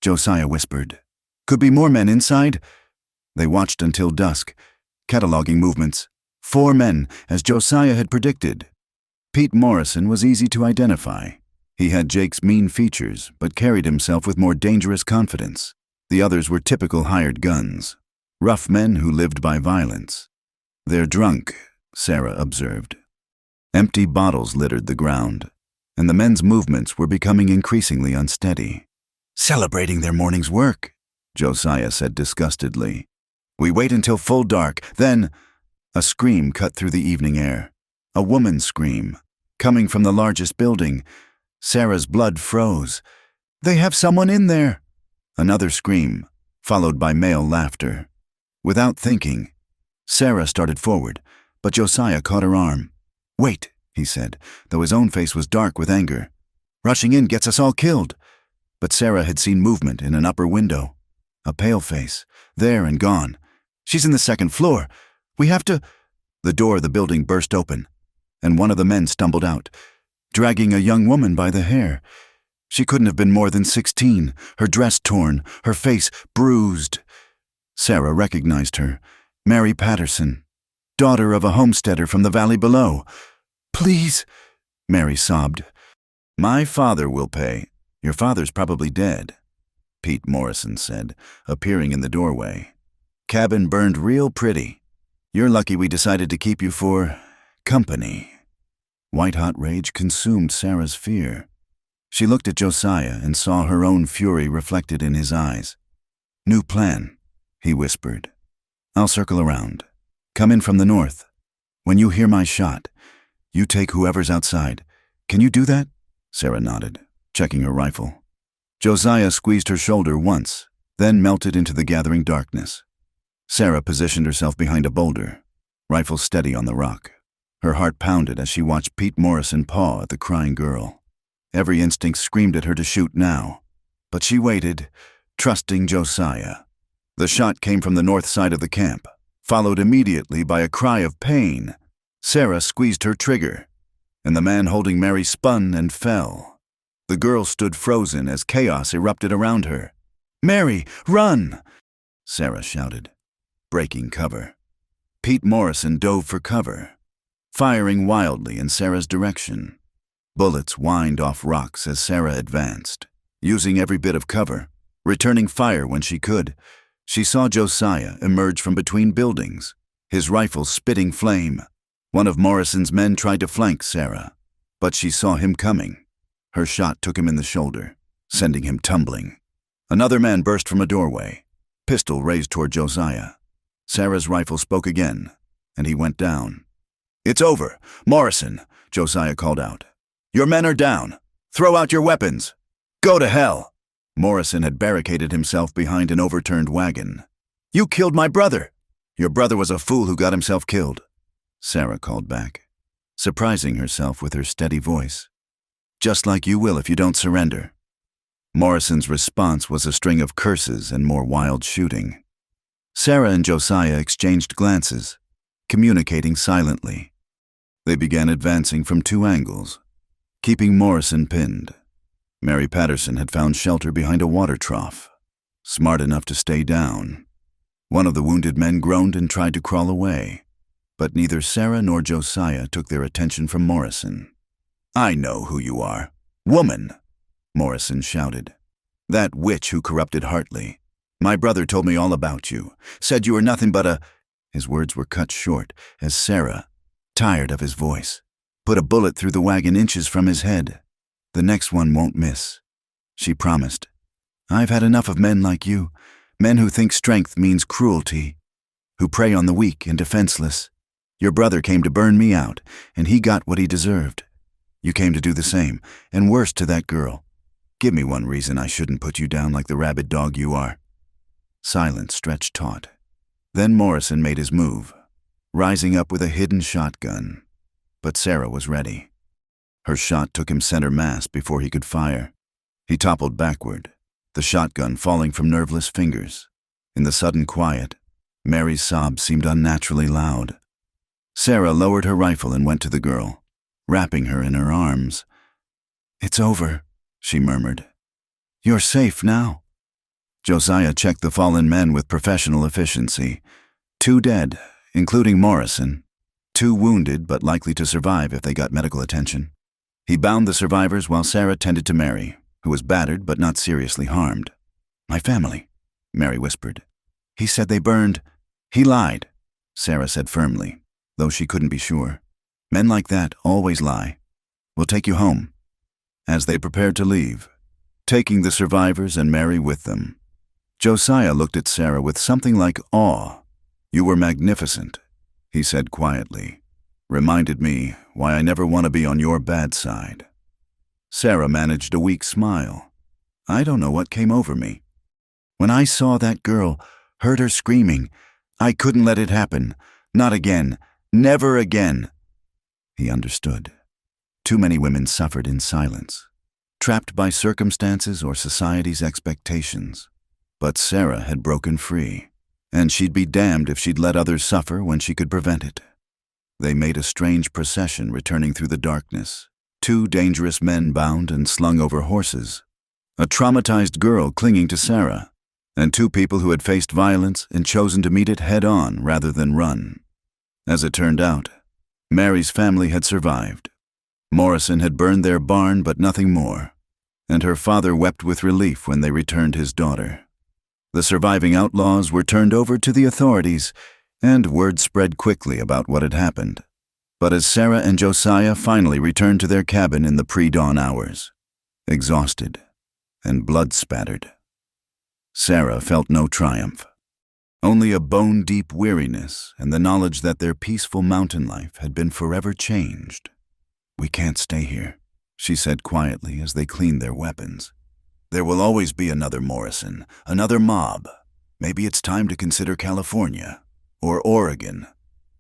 Speaker 1: Josiah whispered. Could be more men inside. They watched until dusk, cataloging movements. 4 men, as Josiah had predicted. Pete Morrison was easy to identify. He had Jake's mean features, but carried himself with more dangerous confidence. The others were typical hired guns, rough men who lived by violence. They're drunk, Sarah observed. Empty bottles littered the ground, and the men's movements were becoming increasingly unsteady. Celebrating their morning's work, Josiah said disgustedly. We wait until full dark, then... A scream cut through the evening air. A woman's scream, coming from the largest building. Sarah's blood froze. They have someone in there! Another scream, followed by male laughter. Without thinking, Sarah started forward, but Josiah caught her arm. Wait, he said, though his own face was dark with anger. Rushing in gets us all killed. But Sarah had seen movement in an upper window. A pale face, there and gone. She's in the 2nd floor. We have to... The door of the building burst open, and one of the men stumbled out, dragging a young woman by the hair. She couldn't have been more than 16, her dress torn, her face bruised. Sarah recognized her. Mary Patterson, daughter of a homesteader from the valley below. Please, Mary sobbed. My father will pay. Your father's probably dead, Pete Morrison said, appearing in the doorway. Cabin burned real pretty. You're lucky we decided to keep you for company. White-hot rage consumed Sarah's fear. She looked at Josiah and saw her own fury reflected in his eyes. New plan, he whispered. I'll circle around. Come in from the north. When you hear my shot, you take whoever's outside. Can you do that? Sarah nodded, checking her rifle. Josiah squeezed her shoulder once, then melted into the gathering darkness. Sarah positioned herself behind a boulder, rifle steady on the rock. Her heart pounded as she watched Pete Morrison paw at the crying girl. Every instinct screamed at her to shoot now, but she waited, trusting Josiah. The shot came from the north side of the camp, followed immediately by a cry of pain. Sarah squeezed her trigger, and the man holding Mary spun and fell. The girl stood frozen as chaos erupted around her. "Mary, run!" Sarah shouted, breaking cover. Pete Morrison dove for cover, firing wildly in Sarah's direction. Bullets whined off rocks as Sarah advanced, using every bit of cover, returning fire when she could. She saw Josiah emerge from between buildings, his rifle spitting flame. One of Morrison's men tried to flank Sarah, but she saw him coming. Her shot took him in the shoulder, sending him tumbling. Another man burst from a doorway, pistol raised toward Josiah. Sarah's rifle spoke again, and he went down. "It's over. Morrison," Josiah called out. "Your men are down. Throw out your weapons. Go to hell." Morrison had barricaded himself behind an overturned wagon. "You killed my brother." "Your brother was a fool who got himself killed," Sarah called back, surprising herself with her steady voice. "Just like you will if you don't surrender." Morrison's response was a string of curses and more wild shooting. Sarah and Josiah exchanged glances, communicating silently. They began advancing from two angles, keeping Morrison pinned. Mary Patterson had found shelter behind a water trough, smart enough to stay down. One of the wounded men groaned and tried to crawl away, but neither Sarah nor Josiah took their attention from Morrison. "I know who you are. Woman!" Morrison shouted. "That witch who corrupted Hartley. My brother told me all about you, said you were nothing but a—" His words were cut short as Sarah, tired of his voice, put a bullet through the wagon inches from his head. "The next one won't miss," she promised. "I've had enough of men like you, men who think strength means cruelty, who prey on the weak and defenseless. Your brother came to burn me out, and he got what he deserved. You came to do the same, and worse to that girl. Give me one reason I shouldn't put you down like the rabid dog you are." Silence stretched taut. Then Morrison made his move, rising up with a hidden shotgun. But Sarah was ready. Her shot took him center mass before he could fire. He toppled backward, the shotgun falling from nerveless fingers. In the sudden quiet, Mary's sobs seemed unnaturally loud. Sarah lowered her rifle and went to the girl, wrapping her in her arms. "It's over," she murmured. "You're safe now." Josiah checked the fallen men with professional efficiency. 2 dead, including Morrison. 2 wounded but likely to survive if they got medical attention. He bound the survivors while Sarah tended to Mary, who was battered but not seriously harmed. "My family," Mary whispered. "He said they burned—" "He lied," Sarah said firmly, though she couldn't be sure. "Men like that always lie. We'll take you home." As they prepared to leave, taking the survivors and Mary with them, Josiah looked at Sarah with something like awe. "You were magnificent," he said quietly. "Reminded me why I never want to be on your bad side." Sarah managed a weak smile. "I don't know what came over me. When I saw that girl, heard her screaming, I couldn't let it happen. Not again. Never again." He understood. Too many women suffered in silence, trapped by circumstances or society's expectations. But Sarah had broken free, and she'd be damned if she'd let others suffer when she could prevent it. They made a strange procession returning through the darkness. 2 dangerous men bound and slung over horses, a traumatized girl clinging to Sarah, and 2 people who had faced violence and chosen to meet it head-on rather than run. As it turned out, Mary's family had survived. Morrison had burned their barn but nothing more, and her father wept with relief when they returned his daughter. The surviving outlaws were turned over to the authorities, and word spread quickly about what had happened. But as Sarah and Josiah finally returned to their cabin in the pre-dawn hours, exhausted and blood-spattered, Sarah felt no triumph, only a bone-deep weariness and the knowledge that their peaceful mountain life had been forever changed. "We can't stay here," she said quietly as they cleaned their weapons. "There will always be another Morrison, another mob. Maybe it's time to consider California or Oregon."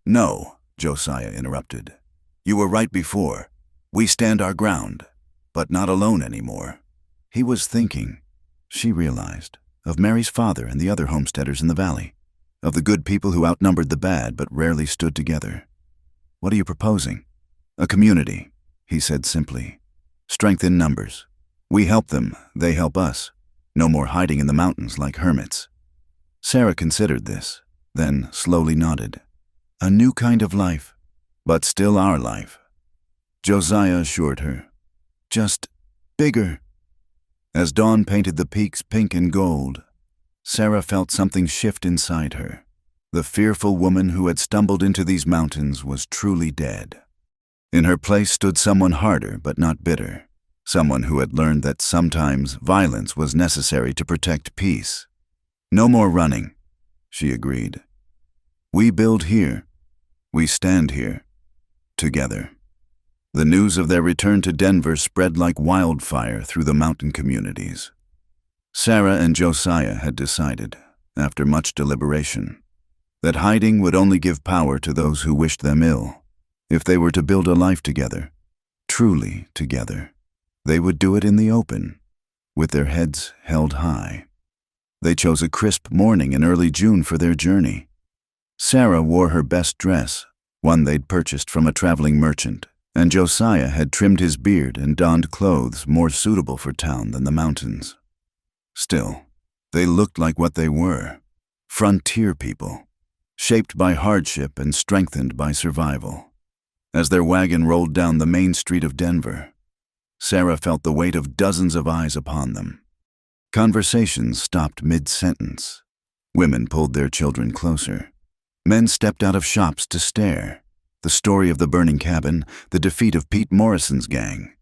Speaker 1: "No," Josiah interrupted. You were right before. We stand our ground, but not alone anymore." He was thinking, she realized, of Mary's father and the other homesteaders in the valley, of the good people who outnumbered the bad but rarely stood together. "What are you proposing?" "A community," he said simply. "Strength in numbers. We help them, they help us. No more hiding in the mountains like hermits." Sarah considered this, then slowly nodded. "A new kind of life, but still our life," Josiah assured her. "Just bigger." As dawn painted the peaks pink and gold, Sarah felt something shift inside her. The fearful woman who had stumbled into these mountains was truly dead. In her place stood someone harder but not bitter, someone who had learned that sometimes violence was necessary to protect peace. "No more running," she agreed. "We build here. We stand here. Together." The news of their return to Denver spread like wildfire through the mountain communities. Sarah and Josiah had decided, after much deliberation, that hiding would only give power to those who wished them ill. If they were to build a life together, truly together, they would do it in the open, with their heads held high. They chose a crisp morning in early June for their journey. Sarah wore her best dress, one they'd purchased from a traveling merchant, and Josiah had trimmed his beard and donned clothes more suitable for town than the mountains. Still, they looked like what they were, frontier people, shaped by hardship and strengthened by survival. As their wagon rolled down the main street of Denver, Sarah felt the weight of dozens of eyes upon them. Conversations stopped mid-sentence. Women pulled their children closer. Men stepped out of shops to stare. The story of the burning cabin, the defeat of Pete Morrison's gang,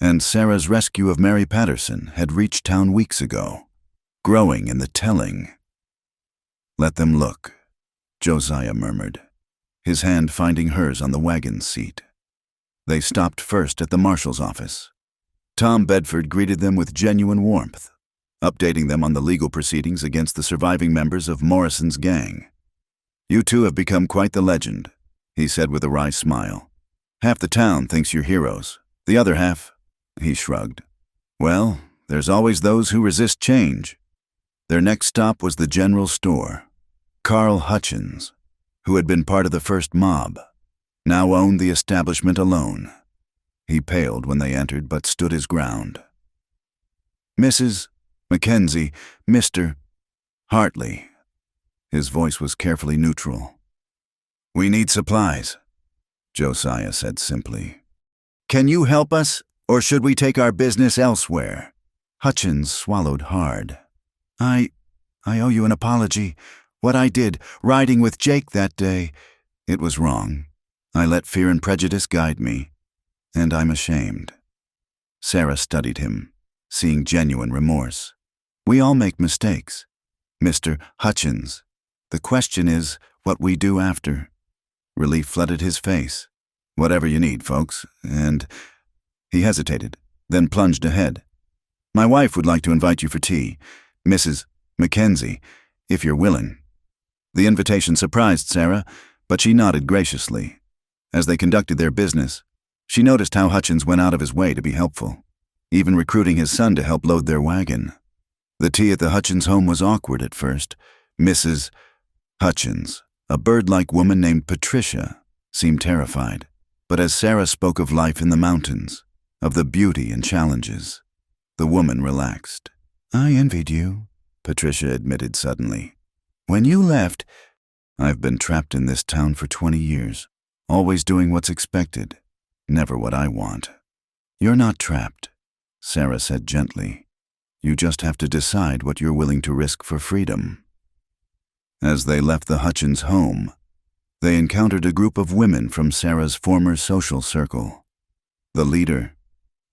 Speaker 1: and Sarah's rescue of Mary Patterson had reached town weeks ago, growing in the telling. "Let them look," Josiah murmured, his hand finding hers on the wagon seat. They stopped first at the marshal's office. Tom Bedford greeted them with genuine warmth, updating them on the legal proceedings against the surviving members of Morrison's gang. "You two have become quite the legend," he said with a wry smile. "Half the town thinks you're heroes. The other half," he shrugged. "Well, there's always those who resist change." Their next stop was the general store. Carl Hutchins, who had been part of the first mob, now owned the establishment alone. He paled when they entered but stood his ground. "Mrs. Mackenzie, Mr. Hartley." His voice was carefully neutral. "We need supplies," Josiah said simply. "Can you help us, or should we take our business elsewhere?" Hutchins swallowed hard. I owe you an apology. What I did, riding with Jake that day, it was wrong. I let fear and prejudice guide me, and I'm ashamed." Sarah studied him, seeing genuine remorse. "We all make mistakes, Mr. Hutchins. The question is what we do after." Relief flooded his face. "Whatever you need, folks, and—" He hesitated, then plunged ahead. "My wife would like to invite you for tea, Mrs. Mackenzie, if you're willing." The invitation surprised Sarah, but she nodded graciously. As they conducted their business, she noticed how Hutchins went out of his way to be helpful, even recruiting his son to help load their wagon. The tea at the Hutchins home was awkward at first. Mrs. Hutchins, a bird-like woman named Patricia, seemed terrified, but as Sarah spoke of life in the mountains, of the beauty and challenges, the woman relaxed. "I envied you," Patricia admitted suddenly. "When you left—" "I've been trapped in this town for 20 years, always doing what's expected, never what I want." "You're not trapped," Sarah said gently. "You just have to decide what you're willing to risk for freedom." As they left the Hutchins home, they encountered a group of women from Sarah's former social circle. The leader,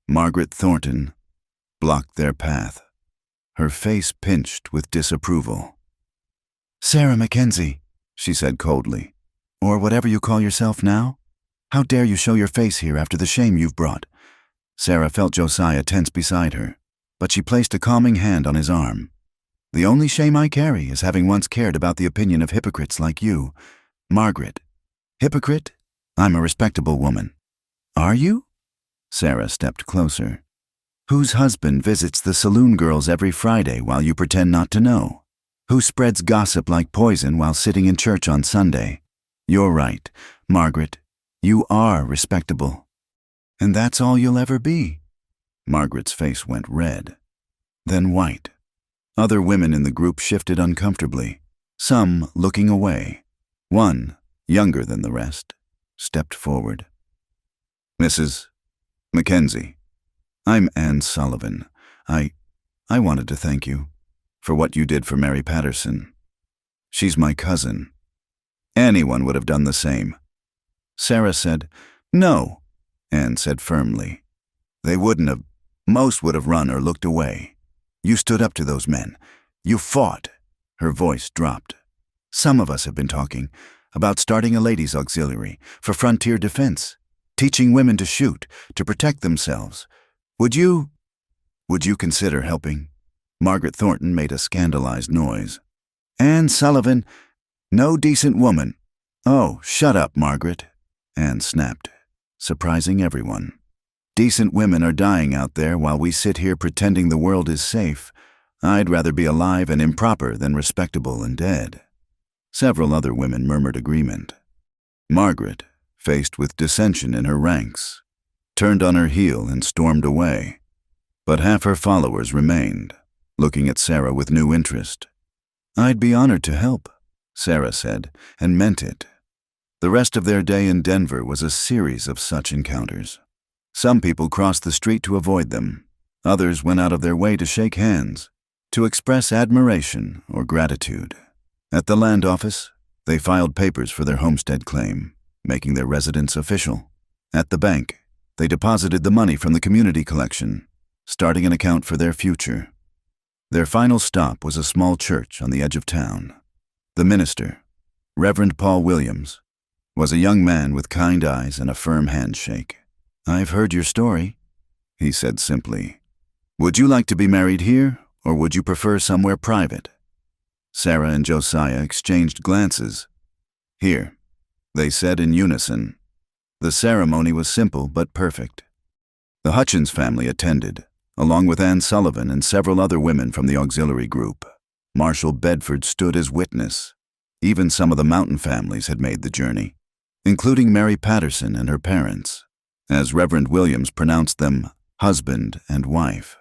Speaker 1: Margaret Thornton, blocked their path, her face pinched with disapproval. "Sarah Mackenzie," she said coldly, "or whatever you call yourself now. How dare you show your face here after the shame you've brought?" Sarah felt Josiah tense beside her, but she placed a calming hand on his arm. "The only shame I carry is having once cared about the opinion of hypocrites like you, Margaret." "Hypocrite? I'm a respectable woman. Are you? Sarah stepped closer. Whose husband visits the saloon girls every Friday while you pretend not to know? Who spreads gossip like poison while sitting in church on Sunday? You're right, Margaret. You are respectable. And that's all you'll ever be. Margaret's face went red, then white. Other women in the group shifted uncomfortably, some looking away. One, younger than the rest, stepped forward. Mrs. Mackenzie, I'm Anne Sullivan. I wanted to thank you for what you did for Mary Patterson. She's my cousin. Anyone would have done the same. Sarah said, No, Anne said firmly. They wouldn't have. Most would have run or looked away. You stood up to those men. You fought. Her voice dropped. Some of us have been talking about starting a ladies' auxiliary for frontier defense, teaching women to shoot, to protect themselves. Would you consider helping? Margaret Thornton made a scandalized noise. Anne Sullivan, no decent woman. Oh, shut up, Margaret, Anne snapped, surprising everyone. Decent women are dying out there while we sit here pretending the world is safe. I'd rather be alive and improper than respectable and dead. Several other women murmured agreement. Margaret, faced with dissension in her ranks, turned on her heel and stormed away. But half her followers remained, looking at Sarah with new interest. I'd be honored to help, Sarah said, and meant it. The rest of their day in Denver was a series of such encounters. Some people crossed the street to avoid them. Others went out of their way to shake hands, to express admiration or gratitude. At the land office, they filed papers for their homestead claim, making their residence official. At the bank, they deposited the money from the community collection, starting an account for their future. Their final stop was a small church on the edge of town. The minister, Reverend Paul Williams, was a young man with kind eyes and a firm handshake. I've heard your story, he said simply. Would you like to be married here, or would you prefer somewhere private? Sarah and Josiah exchanged glances. Here, they said in unison. The ceremony was simple but perfect. The Hutchins family attended, along with Anne Sullivan and several other women from the auxiliary group. Marshall Bedford stood as witness. Even some of the mountain families had made the journey, including Mary Patterson and her parents, as Reverend Williams pronounced them husband and wife.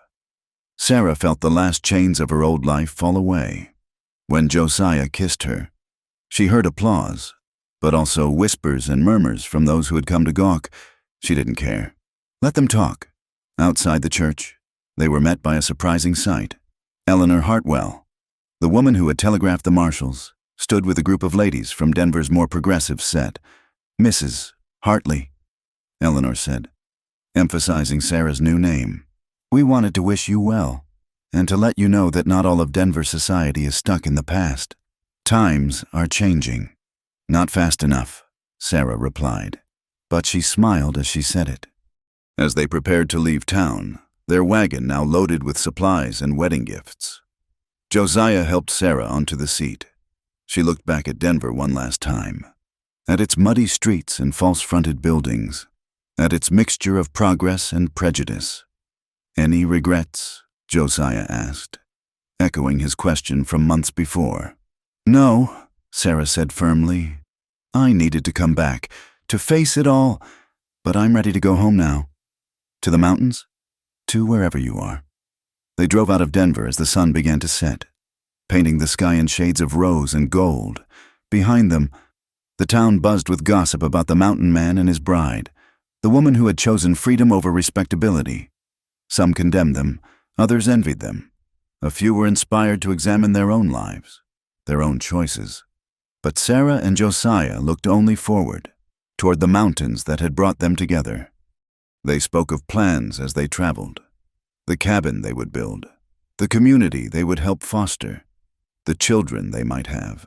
Speaker 1: Sarah felt the last chains of her old life fall away. When Josiah kissed her, she heard applause, but also whispers and murmurs from those who had come to gawk. She didn't care. Let them talk. Outside the church, they were met by a surprising sight. Eleanor Hartwell, the woman who had telegraphed the marshals, stood with a group of ladies from Denver's more progressive set. Mrs. Hartley, Eleanor said, emphasizing Sarah's new name. We wanted to wish you well, and to let you know that not all of Denver society is stuck in the past. Times are changing. Not fast enough, Sarah replied, but she smiled as she said it. As they prepared to leave town, their wagon now loaded with supplies and wedding gifts, Josiah helped Sarah onto the seat. She looked back at Denver one last time, at its muddy streets and false-fronted buildings, at its mixture of progress and prejudice. Any regrets? Josiah asked, echoing his question from months before. No, Sarah said firmly. I needed to come back, to face it all, but I'm ready to go home now. To the mountains? To wherever you are. They drove out of Denver as the sun began to set, painting the sky in shades of rose and gold. Behind them, the town buzzed with gossip about the mountain man and his bride, the woman who had chosen freedom over respectability. Some condemned them, others envied them. A few were inspired to examine their own lives, their own choices. But Sarah and Josiah looked only forward, toward the mountains that had brought them together. They spoke of plans as they traveled, the cabin they would build, the community they would help foster, the children they might have,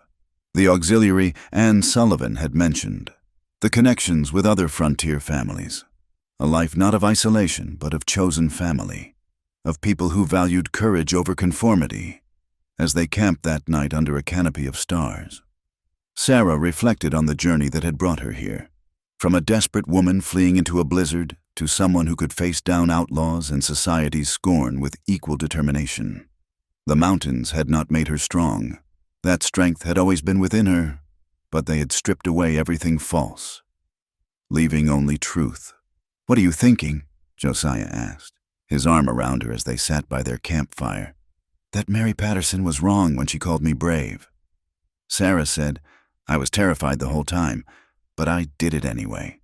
Speaker 1: the auxiliary Anne Sullivan had mentioned, the connections with other frontier families, a life not of isolation but of chosen family, of people who valued courage over conformity, as they camped that night under a canopy of stars. Sarah reflected on the journey that had brought her here. From a desperate woman fleeing into a blizzard to someone who could face down outlaws and society's scorn with equal determination. The mountains had not made her strong. That strength had always been within her, but they had stripped away everything false, leaving only truth. "What are you thinking?" Josiah asked, his arm around her as they sat by their campfire. "That Mary Patterson was wrong when she called me brave." Sarah said, "I was terrified the whole time, but I did it anyway."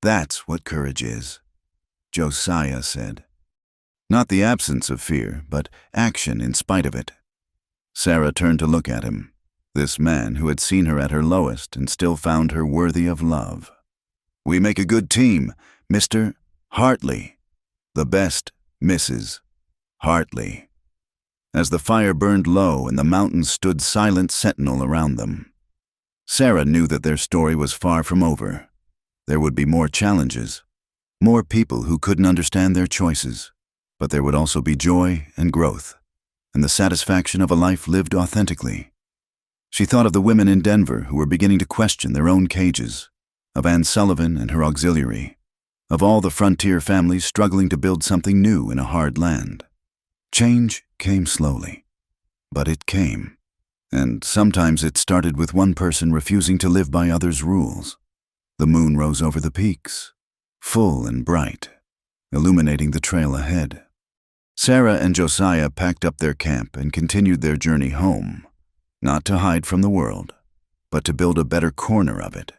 Speaker 1: "That's what courage is," Josiah said. "Not the absence of fear, but action in spite of it." Sarah turned to look at him, this man who had seen her at her lowest and still found her worthy of love. "We make a good team, Mr. Hartley. The best, Mrs. Hartley." As the fire burned low and the mountains stood silent sentinel around them, Sarah knew that their story was far from over. There would be more challenges, more people who couldn't understand their choices, but there would also be joy and growth, and the satisfaction of a life lived authentically. She thought of the women in Denver who were beginning to question their own cages, of Anne Sullivan and her auxiliary, of all the frontier families struggling to build something new in a hard land. Change came slowly, but it came, and sometimes it started with one person refusing to live by others' rules. The moon rose over the peaks, full and bright, illuminating the trail ahead. Sarah and Josiah packed up their camp and continued their journey home, not to hide from the world, but to build a better corner of it.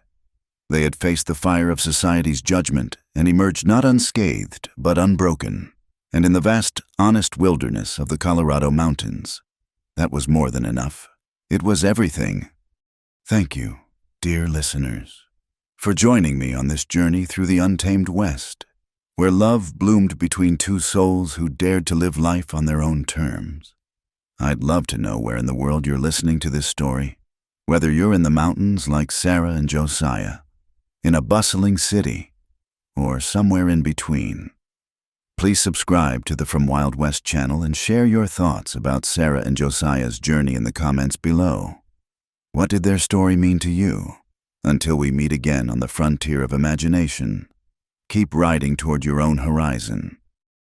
Speaker 1: They had faced the fire of society's judgment and emerged not unscathed, but unbroken. And in the vast, honest wilderness of the Colorado mountains, that was more than enough. It was everything. Thank you, dear listeners, for joining me on this journey through the untamed West, where love bloomed between two souls who dared to live life on their own terms. I'd love to know where in the world you're listening to this story, whether you're in the mountains like Sarah and Josiah, in a bustling city, or somewhere in between. Please subscribe to the From Wild West channel and share your thoughts about Sarah and Josiah's journey in the comments below. What did their story mean to you? Until we meet again on the frontier of imagination, keep riding toward your own horizon.